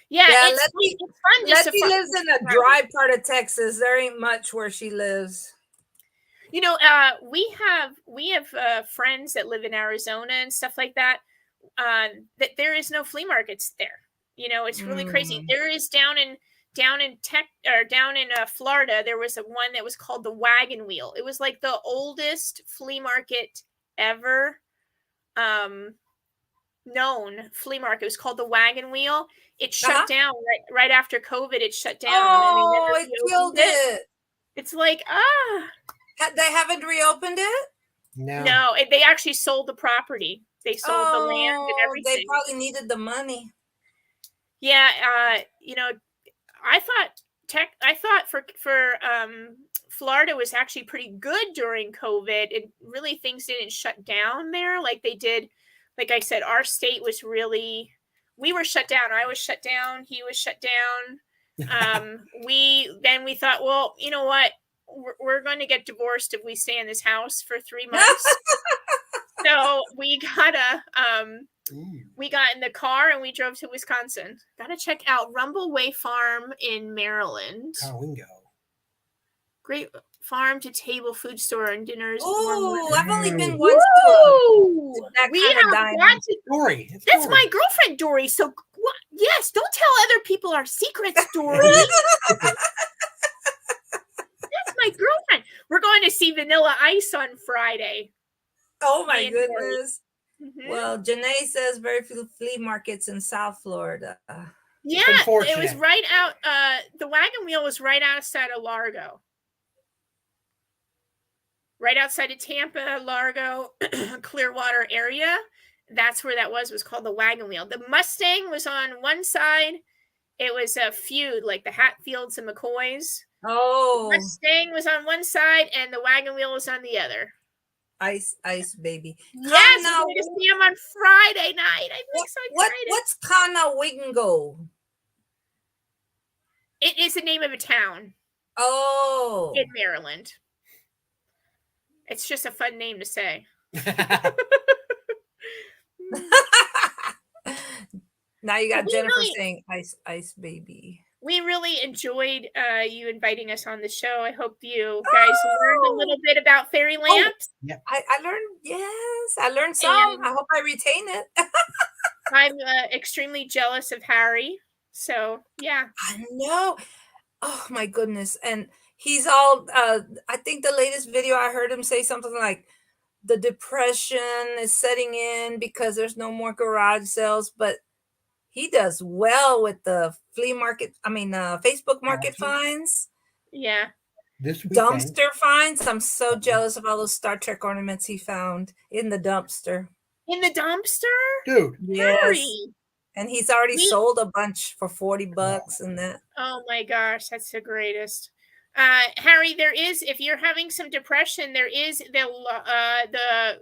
It's fun. Letty lives in a dry part of Texas. There ain't much where she lives. You know, we have friends that live in Arizona and stuff like that. That there is no flea markets there. You know, it's really crazy. There is down in Florida. There was one that was called the Wagon Wheel. It was like the oldest flea market ever known flea market. It was called the Wagon Wheel. It shut down right after COVID. It shut down. It killed it. It's like they haven't reopened it. No, they actually sold the property. They sold the land and everything. They probably needed the money. Yeah, you know, I thought for Florida was actually pretty good during COVID. It really things didn't shut down there like they did. Like I said, our state was we were shut down. I was shut down. He was shut down. We thought, well, you know what? We're going to get divorced if we stay in this house for 3 months. So we got in the car and we drove to Wisconsin. Got to check out Rumbleway Farm in Maryland. Wingo. Great farm to table food store and dinners. Oh, I've only been once to that kind of Dory. That's my girlfriend, Dory. So yes, don't tell other people our secrets, Dory. That's my girlfriend. We're going to see Vanilla Ice on Friday. Oh my goodness. Well, Janae says very few flea markets in South Florida. Yeah, it was right out. The Wagon Wheel was right outside of Largo. Right outside of Tampa, Largo, Clearwater area. That's where that was called the Wagon Wheel. The Mustang was on one side. It was a feud, like the Hatfields and McCoys. Oh. The Mustang was on one side and the Wagon Wheel was on the other. Ice baby. Yes, we're going to see him on Friday night. I'm so excited. What's Conowingo? It is the name of a town. Oh. In Maryland. It's just a fun name to say. Now you got Jennifer saying ice baby. We really enjoyed you inviting us on the show. I hope you guys learned a little bit about fairy lamps. Yeah. I learned some. I hope I retain it. I'm extremely jealous of Harry. So, yeah. I know. Oh, my goodness. And he's all, I think the latest video I heard him say something like, the depression is setting in because there's no more garage sales, but he does well with the flea market. I mean, Facebook market finds. Yeah. This weekend. Dumpster finds. I'm so jealous of all those Star Trek ornaments he found in the dumpster. In the dumpster? Dude. Yes. Harry. And he's already sold a bunch for $40 and that. Oh my gosh, that's the greatest. Harry, there is, if you're having some depression, there is the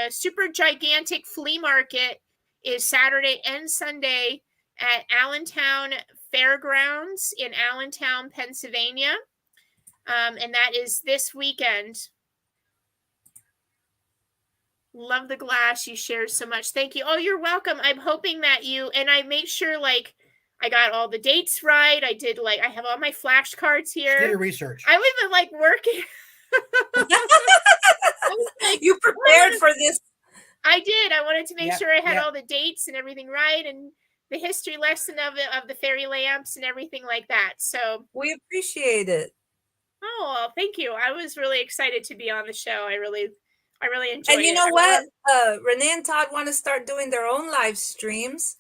super gigantic flea market is Saturday and Sunday at Allentown Fairgrounds in Allentown, Pennsylvania. And that is this weekend. Love the glass. You shared so much. Thank you. Oh, you're welcome. I'm hoping that and I made sure I got all the dates right. I have all my flashcards here. Do your research. I was working. You prepared for this I did. I wanted to make Yep, sure I had yep. all the dates and everything right, and the history lesson of it, of the fairy lamps and everything like that. So We appreciate it. oh, well, thank you. I was really excited to be on the show. I really enjoyed And you it. know what? Renee and Todd want to start doing their own live streams.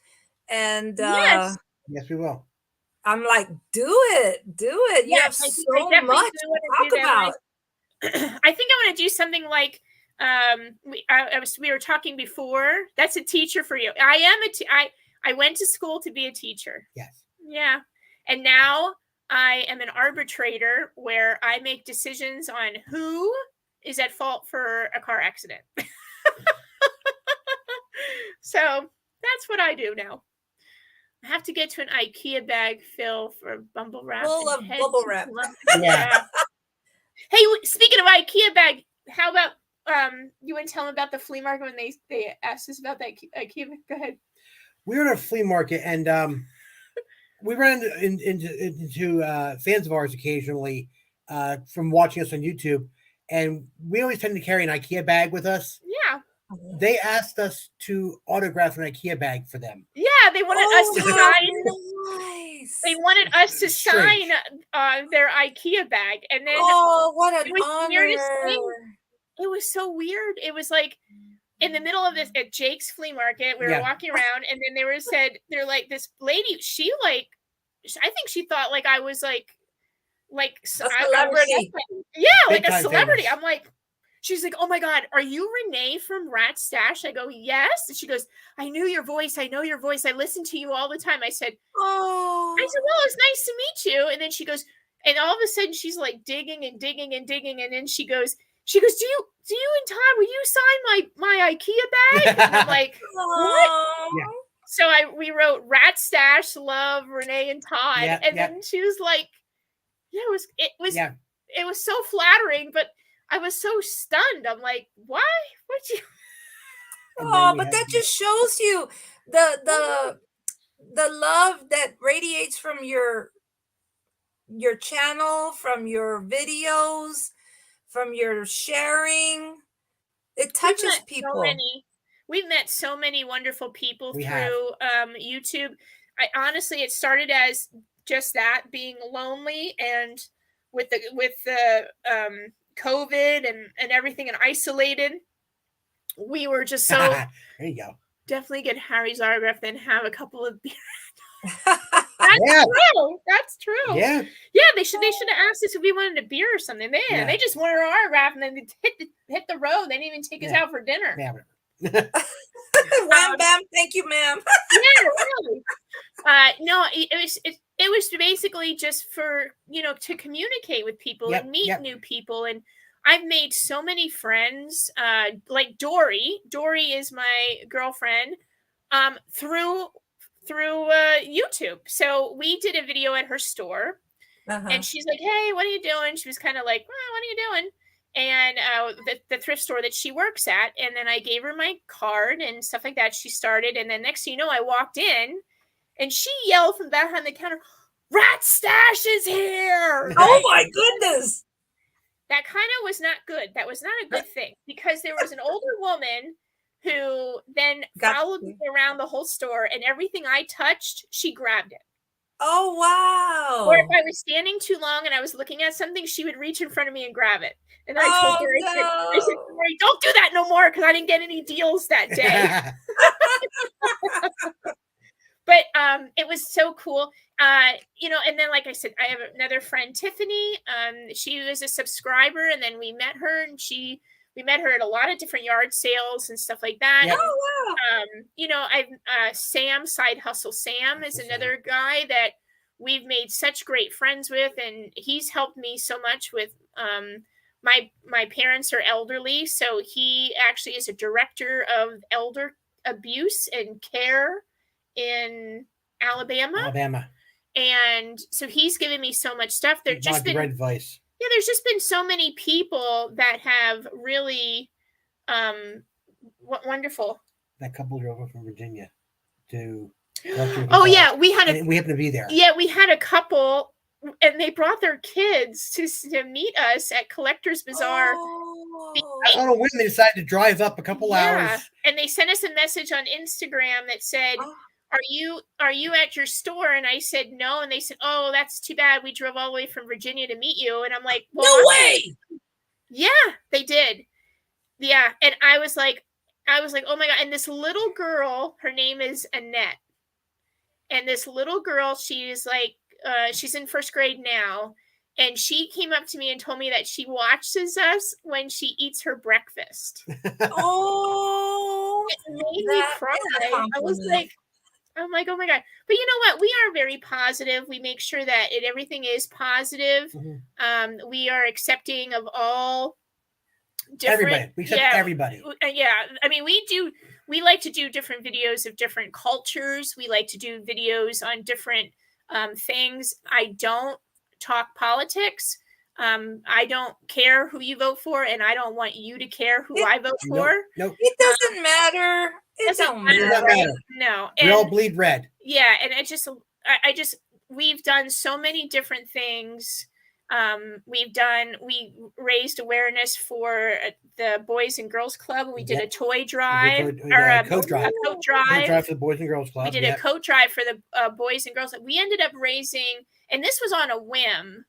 And Yes. Yes, we will. I'm like, do it. You Yes, have I think so I definitely much do to want to talk do that. about. I think I want to do something like we were talking before. That's a teacher for you. I went to school to be a teacher. Yes. Yeah. And now I am an arbitrator where I make decisions on who is at fault for a car accident. So that's what I do now. I have to get to an IKEA bag fill for bumble wrap. Full and of head bubble to wrap. Yeah. Hey, speaking of IKEA bag, how about you want to tell them about the flea market when they asked us about that IKEA? Go ahead. We were at a flea market, and we ran into fans of ours occasionally from watching us on YouTube, and we always tend to carry an IKEA bag with us. Yeah. They asked us to autograph an IKEA bag for them. Yeah, they wanted us to sign. Nice. They wanted us to Strange. sign their IKEA bag, and then Oh, what an it was the weirdest thing. honor. It was so weird. It was like in the middle of this at Jake's flea market. We were Yeah. walking around, and then they're like this lady. She I think she thought like I was like A celebrity. yeah, Big like a time celebrity. famous. I'm like, she's like, oh my God, are you Renee from Rat Stash? I go, yes. And she goes, I knew your voice. I know your voice. I listen to you all the time. I said, Oh. well, it's nice to meet you. And then she goes, and all of a sudden she's like digging and digging and digging. And then she goes, do you and Todd, will you sign my IKEA bag? And I'm like, what? Yeah. So we wrote Rat Stash, love Renee and Todd. Yeah, and yeah. then she was like, yeah, Yeah. it was so flattering, but I was so stunned. I'm like, why? What'd you? Oh, but that just shows you the love that radiates from your channel, from your videos, from your sharing. It touches people. We've met so many wonderful people We through YouTube. Honestly, it started as just that, being lonely, and with the COVID and everything, and isolated, we were just so there you go. definitely get Harry's autograph, then have a couple of beers. Yeah. True. That's true. Yeah. Yeah, they should have asked us if we wanted a beer or something. They just wanted our autograph, and then they hit the road. They didn't even take us out for dinner. Yeah. Wham bam, thank you, ma'am. Yeah, really. No, it was basically just for, to communicate with people and meet new people. And I've made so many friends, like Dory. Dory is my girlfriend, through YouTube. So we did a video at her store, and she's like, hey, what are you doing? She was kind of like, well, what are you doing? And the thrift store that she works at. And then I gave her my card and stuff like that. She started, and then next thing you know, I walked in, and she yelled from behind the counter, Rat Stash is here. Oh my goodness. That kind of was not good. That was not a good thing, because there was an older woman who then followed me around the whole store, and everything I touched, she grabbed it. Oh, wow. Or if I was standing too long and I was looking at something, she would reach in front of me and grab it. And then I told her, I said, don't do that no more, because I didn't get any deals that day. But it was so cool. And then, like I said, I have another friend, Tiffany. She was a subscriber, and then we met her, and we met her at a lot of different yard sales and stuff like that. Yep. Oh, wow. I've Sam, Side Hustle Sam, is another guy that we've made such great friends with, and he's helped me so much with my parents are elderly, so he actually is a director of elder abuse and care in Alabama. And so he's given me so much stuff. There's just been Red Vice. Yeah, there's just been so many people that have really wonderful. That couple drove up from Virginia to Oh yeah, we happened to be there. Yeah, we had a couple, and they brought their kids to meet us at Collector's Bazaar. On a whim, they decided to drive up a couple hours. And they sent us a message on Instagram that said, Oh. Are you at your store? And I said no. And they said, oh, that's too bad. We drove all the way from Virginia to meet you. And I'm like, well, no way. Yeah, they did. Yeah. And I was like, oh my God. And this little girl, her name is Annette. And this little girl, she's like, she's in first grade now. And she came up to me and told me that she watches us when she eats her breakfast. Oh, it made me cry. I was like, I'm like, oh my God. But you know what? We are very positive. We make sure that everything is positive. Mm-hmm. We are accepting of all different. Everybody. We accept everybody. Yeah. I mean, we like to do different videos of different cultures. We like to do videos on different things. I don't talk politics. I don't care who you vote for, and I don't want you to care who I vote for. Nope. It doesn't matter. It doesn't matter. Right? No. We all bleed red. Yeah, and we've done so many different things. We raised awareness for the Boys and Girls Club. We did a toy drive, a coat drive. A coat drive. Coat drive for the Boys and Girls Club. We did a coat drive for the Boys and Girls Club. We ended up raising, and this was on a whim.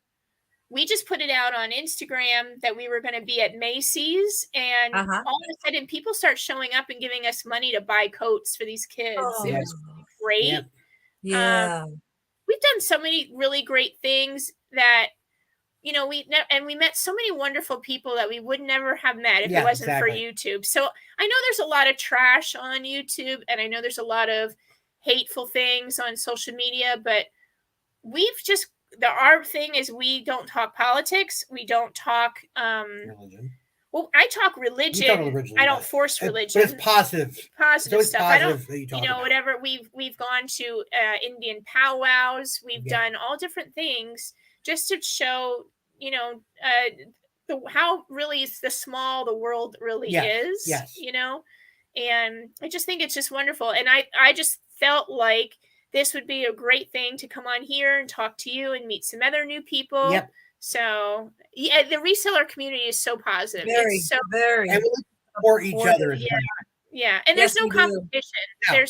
We just put it out on Instagram that we were going to be at Macy's, and all of a sudden people start showing up and giving us money to buy coats for these kids. It was great. Yeah. We've done so many really great things that, you know, we met so many wonderful people that we would never have met if it wasn't for YouTube. So I know there's a lot of trash on YouTube, and I know there's a lot of hateful things on social media, but our thing is we don't talk politics. We don't talk religion. Well, I talk religion. I don't force religion. But it's positive. Positive stuff. I don't, about. whatever. We've gone to Indian powwows. We've done all different things just to show, how really small the world really is. Yes. And I just think it's just wonderful. And I just felt like this would be a great thing to come on here and talk to you and meet some other new people. Yep. So yeah, the reseller community is so positive. Very. And we support each other. Yeah. And there's no competition. No.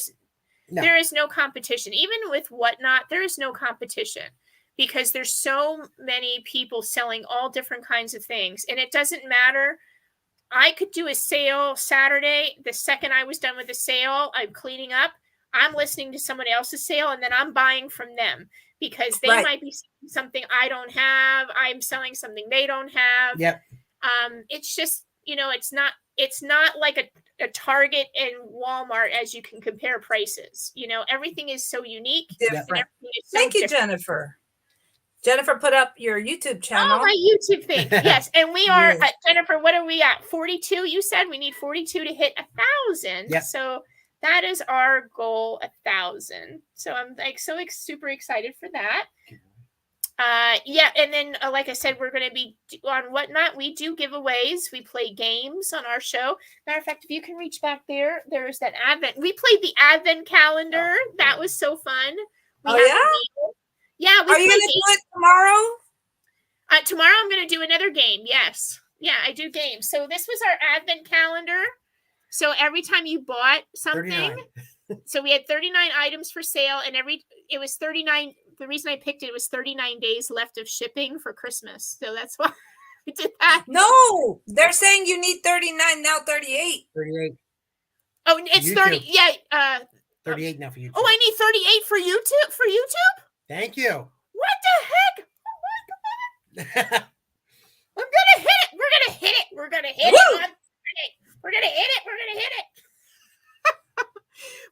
There is no competition. Even with Whatnot, there is no competition because there's so many people selling all different kinds of things. And it doesn't matter. I could do a sale Saturday. The second I was done with the sale, I'm cleaning up. I'm listening to someone else's sale, and then I'm buying from them because they might be selling something I don't have. I'm selling something they don't have. Yep. It's just, it's not like a Target and Walmart as you can compare prices. Everything is so unique. Different. Thank you, Jennifer. Jennifer put up your YouTube channel. Oh, my YouTube thing. Yes. And we are, Jennifer, what are we at? 42? You said we need 42 to hit 1,000. Yep. So that is our goal, 1,000. So I'm super excited for that. And then like I said, we're going to be on Whatnot. We do giveaways. We play games on our show. Matter of fact, if you can reach back there's that Advent. We played the Advent calendar. That was so fun. Yeah, are you going to do it tomorrow? Tomorrow I'm going to do another game. Yes. Yeah, I do games. So this was our Advent calendar. So every time you bought something, 39. So we had 39 items for sale, and it was 39. The reason I picked it was 39 days left of shipping for Christmas. So that's why I did that. No, they're saying you need 39, now 38. 38. Oh, it's YouTube. 30. Yeah. 38 now for YouTube. Oh, I need 38 for YouTube? Thank you. What the heck? Oh my God. I'm going to hit it. We're going to hit it. We're going to hit it. We're going to hit it. We're going to hit it.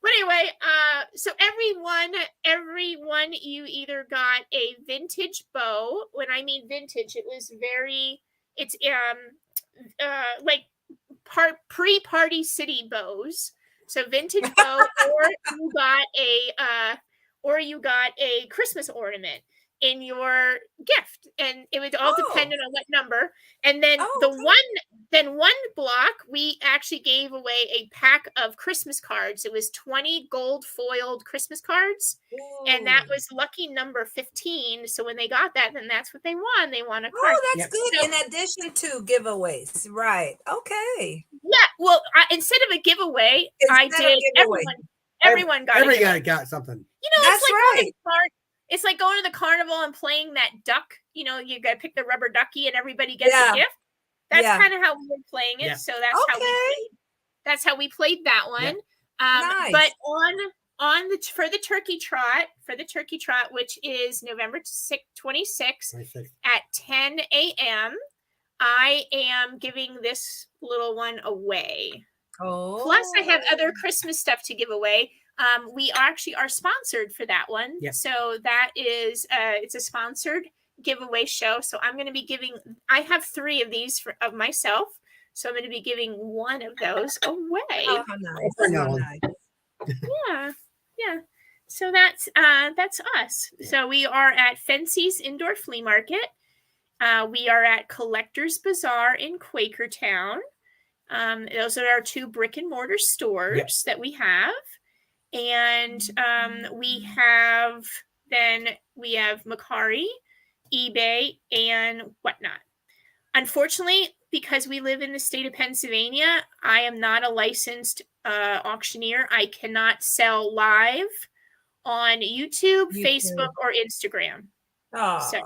But anyway, so everyone, you either got a vintage bow. When I mean vintage, it's like pre-Party City bows. So vintage bow, or you got a Christmas ornament in your gift, and it would all depend on what number. And then then one block, we actually gave away a pack of Christmas cards. It was 20 gold foiled Christmas cards. And that was lucky number 15. So when they got that, then that's what they won. They won a card. Oh, that's good. So, in addition to giveaways. Right. Okay. Yeah. Well, instead of a giveaway, I did everyone got everybody got something. You know, that's it's like it's like going to the carnival and playing that duck. You know, you got to pick the rubber ducky and everybody gets a gift. That's kind of how we were playing it. So that's how we played that one. Nice. But for the turkey trot, which is November 26th at 10 a.m., I am giving this little one away. Oh. Plus, I have other Christmas stuff to give away. We actually are sponsored for that one. Yep. So that is it's a sponsored giveaway show. So I'm going to be giving, I have 3 of these of myself. So I'm going to be giving one of those away. Oh, nice. Oh, nice. Yeah. So that's us. So we are at Fancy's Indoor Flea Market. We are at Collector's Bazaar in Quakertown. Those are our 2 brick and mortar stores that we have. And we have Macari, eBay, and whatnot. Unfortunately, because we live in the state of Pennsylvania, I am not a licensed auctioneer. I cannot sell live on YouTube, Facebook, or Instagram. Oh. So,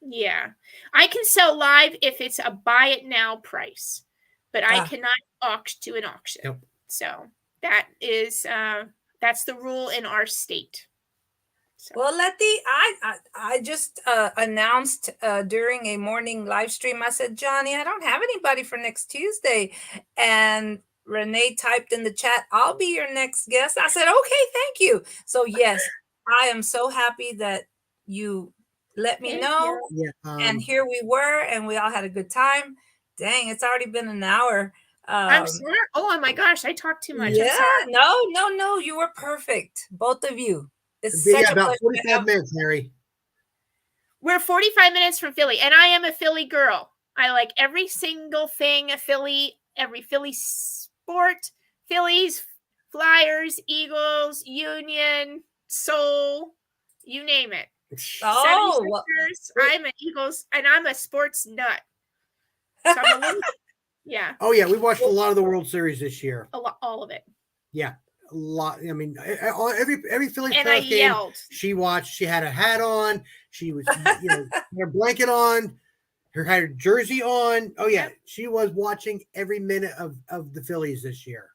yeah. I can sell live if it's a buy it now price, but I cannot auction to an auction. Yep. So that is that's the rule in our state. So. Well, Letty, I just announced during a morning live stream, I said, Johnny, I don't have anybody for next Tuesday. And Renee typed in the chat, I'll be your next guest. I said, okay, thank you. So yes, I am so happy that you let me know. Yeah, and here we were, and we all had a good time. Dang, it's already been an hour. I'm sorry. Oh my gosh, I talked too much. Yeah, no, you were perfect. Both of you. It's such about 45 minutes, Harry. We're 45 minutes from Philly, and I am a Philly girl. I like every single thing a Philly, every Philly sport, Phillies, Flyers, Eagles, Union, Soul, you name it. Oh, I'm an Eagles, and I'm a sports nut. So I'm a little, yeah. Oh yeah, we watched a lot of the World Series this year. All of it. Yeah. A lot. I mean, every Philly and I yelled. She watched. She had a hat on. She was, her blanket on. Had her jersey on. Oh yeah, she was watching every minute of the Phillies this year.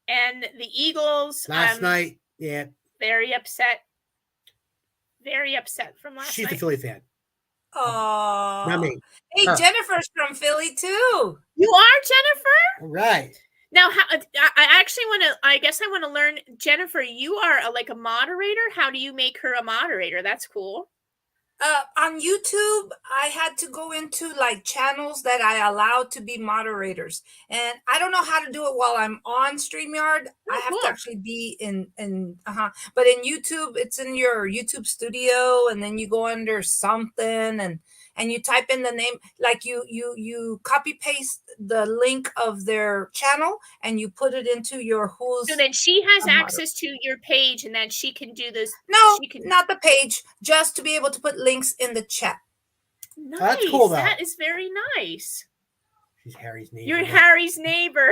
And the Eagles last night. Yeah. Very upset. Very upset from last night. She's a Philly fan. Oh, not me. Hey, Jennifer's from Philly too. You are, Jennifer? All right. Now, I actually want to, I guess I want to learn, Jennifer, you are like a moderator. How do you make her a moderator? That's cool. On YouTube, I had to go into like channels that I allowed to be moderators. And I don't know how to do it while I'm on StreamYard. I have to actually be but in YouTube, it's in your YouTube studio, and then you go under something and you type in the name, like you copy paste the link of their channel and you put it into your who's. So then she has access to your page, and then she can do this. No, not the page, just to be able to put links in the chat. Nice. That's cool, though. That is very nice. She's Harry's neighbor. You're Harry's neighbor.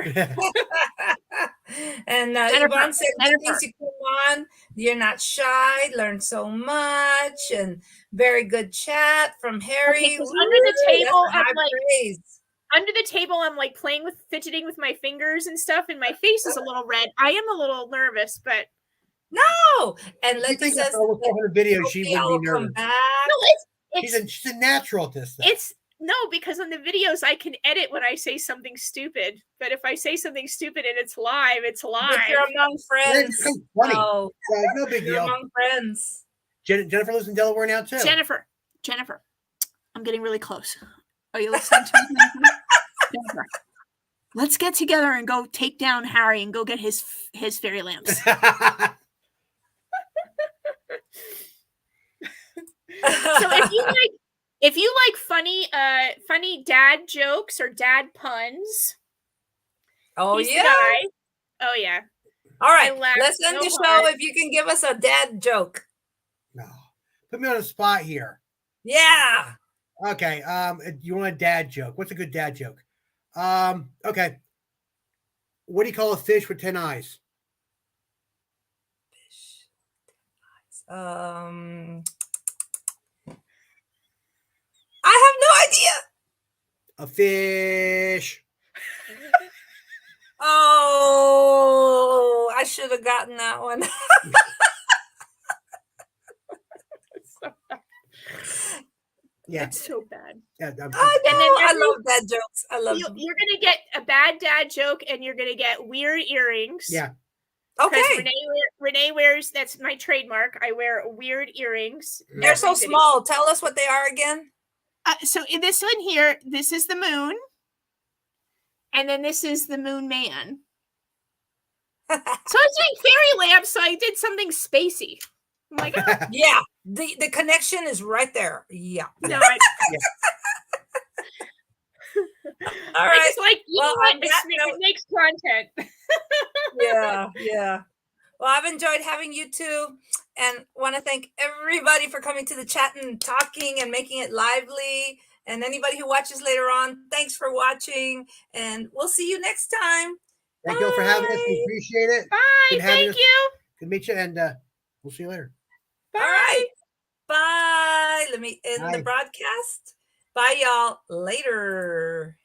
And Yvonne said, thanks you come on. You're not shy. Learned so much, and very good chat from Harry. Okay, under the table, under the table, I'm like fidgeting with my fingers and stuff, and my face is a little red. I am a little nervous, but no. And Letty says, her video, she would be nervous. No, she's a natural at this thing. No, because on the videos I can edit when I say something stupid. But if I say something stupid and it's live, it's live. But you're among friends. It's funny. No big deal. You're among friends. Jennifer lives in Delaware now too. Jennifer, I'm getting really close. Are you listening to me? Jennifer, let's get together and go take down Harry and go get his fairy lamps. So if you like. If you like funny dad jokes or dad puns, Oh, he's yeah. the guy. Oh yeah. All right. I laughed Let's end so the show hard. if you can give us a dad joke. No. Put me on the spot here. Yeah. Okay. You want a dad joke? What's a good dad joke? Okay. What do you call a fish with 10 eyes? I have no idea. A fish. Oh, I should have gotten that one. Yeah. It's so bad. Yeah. I know. then I love dad jokes. I love them. You're gonna get a bad dad joke, and you're gonna get weird earrings. Yeah. Okay. Renee wears, that's my trademark. I wear weird earrings. They're so Every video. small. Tell us what they are again. So in this one here, this is the moon, and then this is the moon man. So I was doing fairy lamps, so I did something spacey. I'm like, oh, Yeah. The connection is right there. Yeah. no, All I right. just like, you Well, know what? on that It note- makes content. Yeah. Well, I've enjoyed having you two, and want to thank everybody for coming to the chat and talking and making it lively. And anybody who watches later on, thanks for watching, and we'll see you next time. Thank you all for having us. We Bye. appreciate it. Bye. Good having Thank us. you. Good to meet you, and we'll see you later. Bye. All right. Bye. Let me end the Bye. broadcast. Bye, y'all. Later.